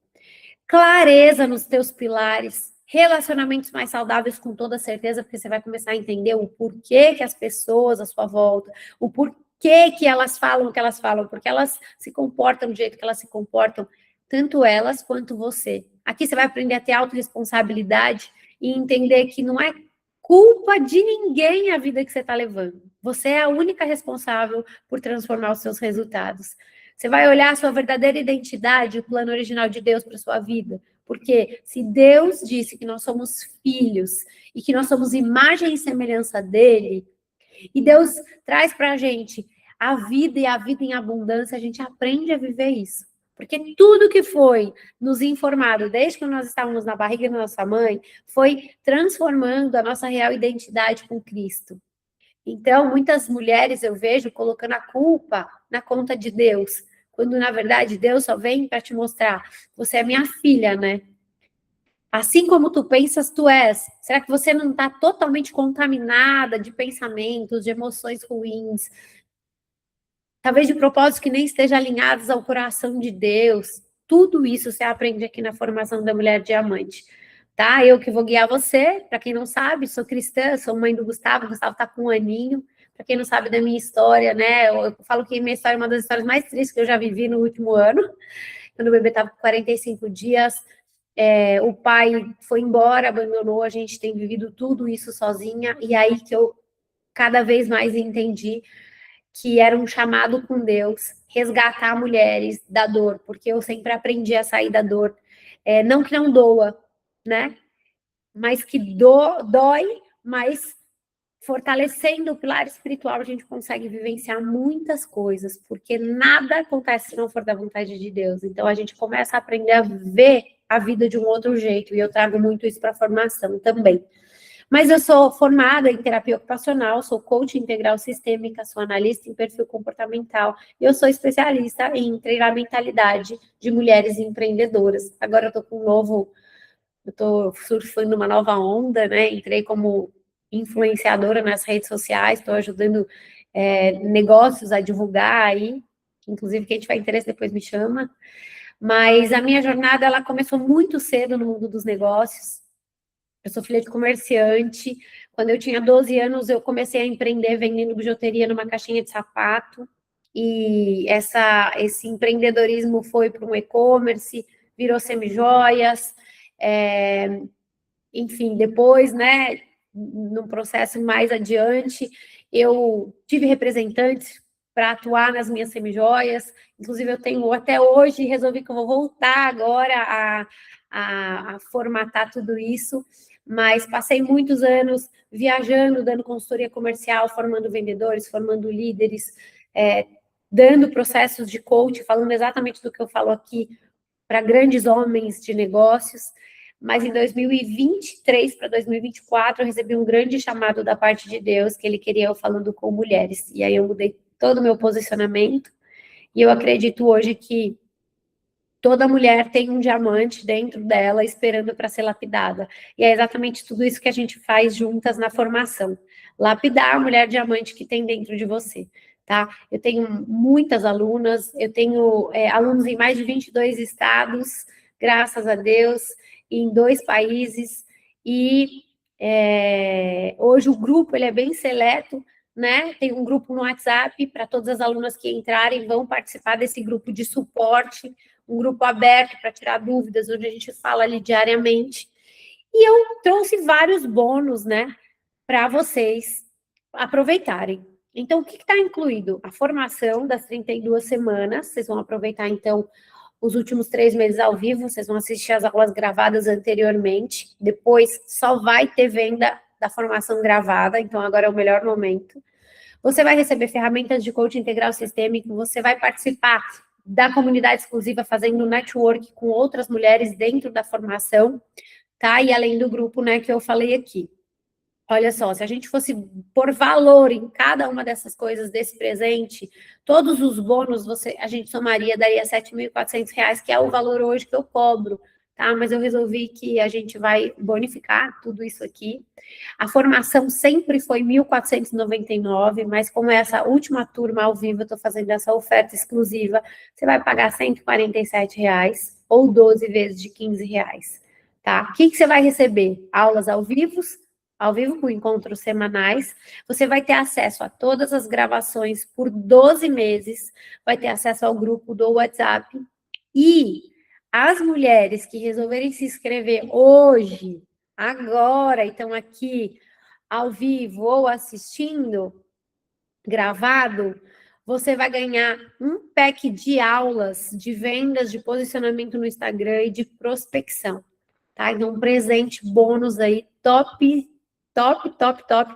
Clareza nos teus pilares. Relacionamentos mais saudáveis, com toda certeza, porque você vai começar a entender o porquê que as pessoas à sua volta, o porquê que elas falam o que elas falam, porque elas se comportam do jeito que elas se comportam, tanto elas quanto você. Aqui você vai aprender a ter autorresponsabilidade e entender que não é culpa de ninguém a vida que você está levando. Você é a única responsável por transformar os seus resultados. Você vai olhar a sua verdadeira identidade, o plano original de Deus para a sua vida. Porque se Deus disse que nós somos filhos e que nós somos imagem e semelhança dele, e Deus traz para a gente a vida e a vida em abundância, a gente aprende a viver isso. Porque tudo que foi nos informado desde que nós estávamos na barriga da nossa mãe foi transformando a nossa real identidade com Cristo. Então, muitas mulheres eu vejo colocando a culpa na conta de Deus, quando na verdade Deus só vem para te mostrar: você é minha filha, né? Assim como tu pensas, tu és. Será que você não está totalmente contaminada de pensamentos, de emoções ruins? Talvez de propósitos que nem estejam alinhados ao coração de Deus. Tudo isso você aprende aqui na formação da Mulher Diamante. Tá? Eu que vou guiar você. Para quem não sabe, sou cristã, sou mãe do Gustavo. O Gustavo está com 1 aninho. Para quem não sabe da minha história, né? Eu falo que minha história é uma das histórias mais tristes que eu já vivi no último ano. Quando o bebê estava com 45 dias, o pai foi embora, abandonou, a gente tem vivido tudo isso sozinha. E aí que eu cada vez mais entendi que era um chamado com Deus, resgatar mulheres da dor, porque eu sempre aprendi a sair da dor. Não que não doa, né? Mas que dói, mas fortalecendo o pilar espiritual, a gente consegue vivenciar muitas coisas, porque nada acontece se não for da vontade de Deus. Então, a gente começa a aprender a ver a vida de um outro jeito, e eu trago muito isso para a formação também. Mas eu sou formada em terapia ocupacional, sou coach integral sistêmica, sou analista em perfil comportamental, e eu sou especialista em treinar a mentalidade de mulheres empreendedoras. Agora eu estou surfando uma nova onda, né? Entrei como influenciadora nas redes sociais, estou ajudando negócios a divulgar aí, inclusive quem tiver interesse depois me chama. Mas a minha jornada, ela começou muito cedo no mundo dos negócios. Eu sou filha de comerciante. Quando eu tinha 12 anos, eu comecei a empreender vendendo bijuteria numa caixinha de sapato. E esse empreendedorismo foi para um e-commerce, virou semijoias. Enfim, depois, né, num processo mais adiante, eu tive representantes para atuar nas minhas semijoias. Inclusive, eu tenho até hoje, resolvi que eu vou voltar agora a formatar tudo isso, mas passei muitos anos viajando, dando consultoria comercial, formando vendedores, formando líderes, dando processos de coach, falando exatamente do que eu falo aqui para grandes homens de negócios. Mas em 2023 para 2024, eu recebi um grande chamado da parte de Deus, que ele queria eu falando com mulheres. E aí eu mudei todo o meu posicionamento, e eu acredito hoje que toda mulher tem um diamante dentro dela esperando para ser lapidada. E é exatamente tudo isso que a gente faz juntas na formação. Lapidar a mulher diamante que tem dentro de você, tá? Eu tenho muitas alunas, eu tenho alunos em mais de 22 estados, graças a Deus, em 2 países, e hoje o grupo ele é bem seleto, né? Tem um grupo no WhatsApp para todas as alunas que entrarem, vão participar desse grupo de suporte, um grupo aberto para tirar dúvidas, onde a gente fala ali diariamente. E eu trouxe vários bônus, né, para vocês aproveitarem. Então, o que está incluído? A formação das 32 semanas, vocês vão aproveitar, então, os últimos 3 meses ao vivo, vocês vão assistir as aulas gravadas anteriormente, depois só vai ter venda da formação gravada, então agora é o melhor momento. Você vai receber ferramentas de coaching integral sistêmico, você vai participar da comunidade exclusiva fazendo network com outras mulheres dentro da formação, tá? E além do grupo, né, que eu falei aqui. Olha só, se a gente fosse por valor em cada uma dessas coisas desse presente, todos os bônus a gente somaria, daria R$ 7.400, que é o valor hoje que eu cobro, tá? Mas eu resolvi que a gente vai bonificar tudo isso aqui. A formação sempre foi R$ 1.499, mas como é essa última turma ao vivo, eu estou fazendo essa oferta exclusiva, você vai pagar R$ 147, ou 12 vezes de R$ 15, tá? O que você vai receber? Aulas ao vivo com encontros semanais, você vai ter acesso a todas as gravações por 12 meses, vai ter acesso ao grupo do WhatsApp, e as mulheres que resolverem se inscrever hoje, agora, estão aqui ao vivo ou assistindo, gravado, você vai ganhar um pack de aulas de vendas, de posicionamento no Instagram e de prospecção, tá? Então, um presente bônus aí, top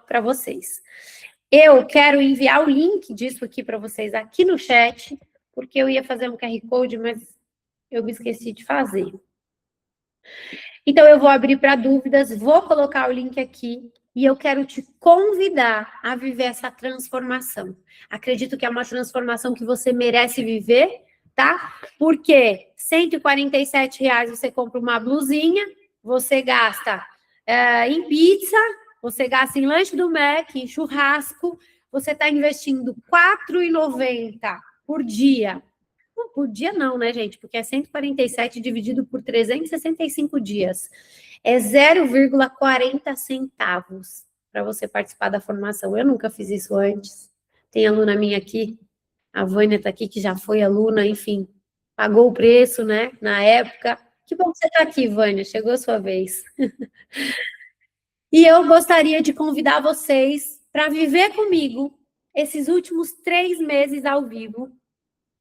para vocês. Eu quero enviar o link disso aqui para vocês aqui no chat, porque eu ia fazer um QR Code, mas eu me esqueci de fazer. Então, eu vou abrir para dúvidas, vou colocar o link aqui e eu quero te convidar a viver essa transformação. Acredito que é uma transformação que você merece viver, tá? Porque R$ 147 você compra uma blusinha, você gasta em pizza, você gasta em lanche do Mac, em churrasco, você está investindo R$ 4,90 por dia. Por dia não, né, gente? Porque é 147 dividido por 365 dias. É 0,40 centavos para você participar da formação. Eu nunca fiz isso antes. Tem aluna minha aqui, a Vânia está aqui, que já foi aluna, enfim, pagou o preço, né, na época. Que bom que você está aqui, Vânia, chegou a sua vez. E eu gostaria de convidar vocês para viver comigo esses últimos 3 meses ao vivo.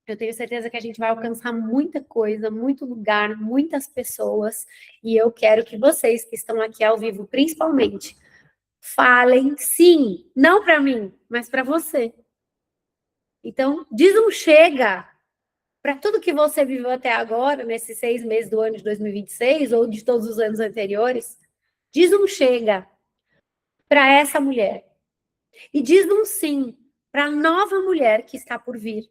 Eu tenho certeza que a gente vai alcançar muita coisa, muito lugar, muitas pessoas, e eu quero que vocês que estão aqui ao vivo, principalmente, falem sim, não para mim, mas para você. Então, diz um chega para tudo que você viveu até agora, nesses 6 meses do ano de 2026, ou de todos os anos anteriores. Diz um chega para essa mulher. E diz um sim para a nova mulher que está por vir,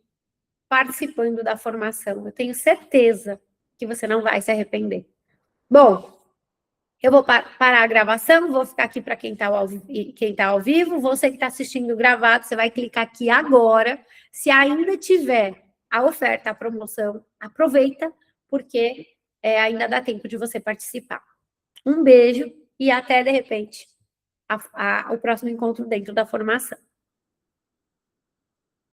participando da formação. Eu tenho certeza que você não vai se arrepender. Bom, eu vou parar a gravação, vou ficar aqui para quem está ao vivo. Você que está assistindo gravado, você vai clicar aqui agora. Se ainda tiver a oferta, a promoção, aproveita, porque ainda dá tempo de você participar. Um beijo e até, de repente, o próximo encontro dentro da formação.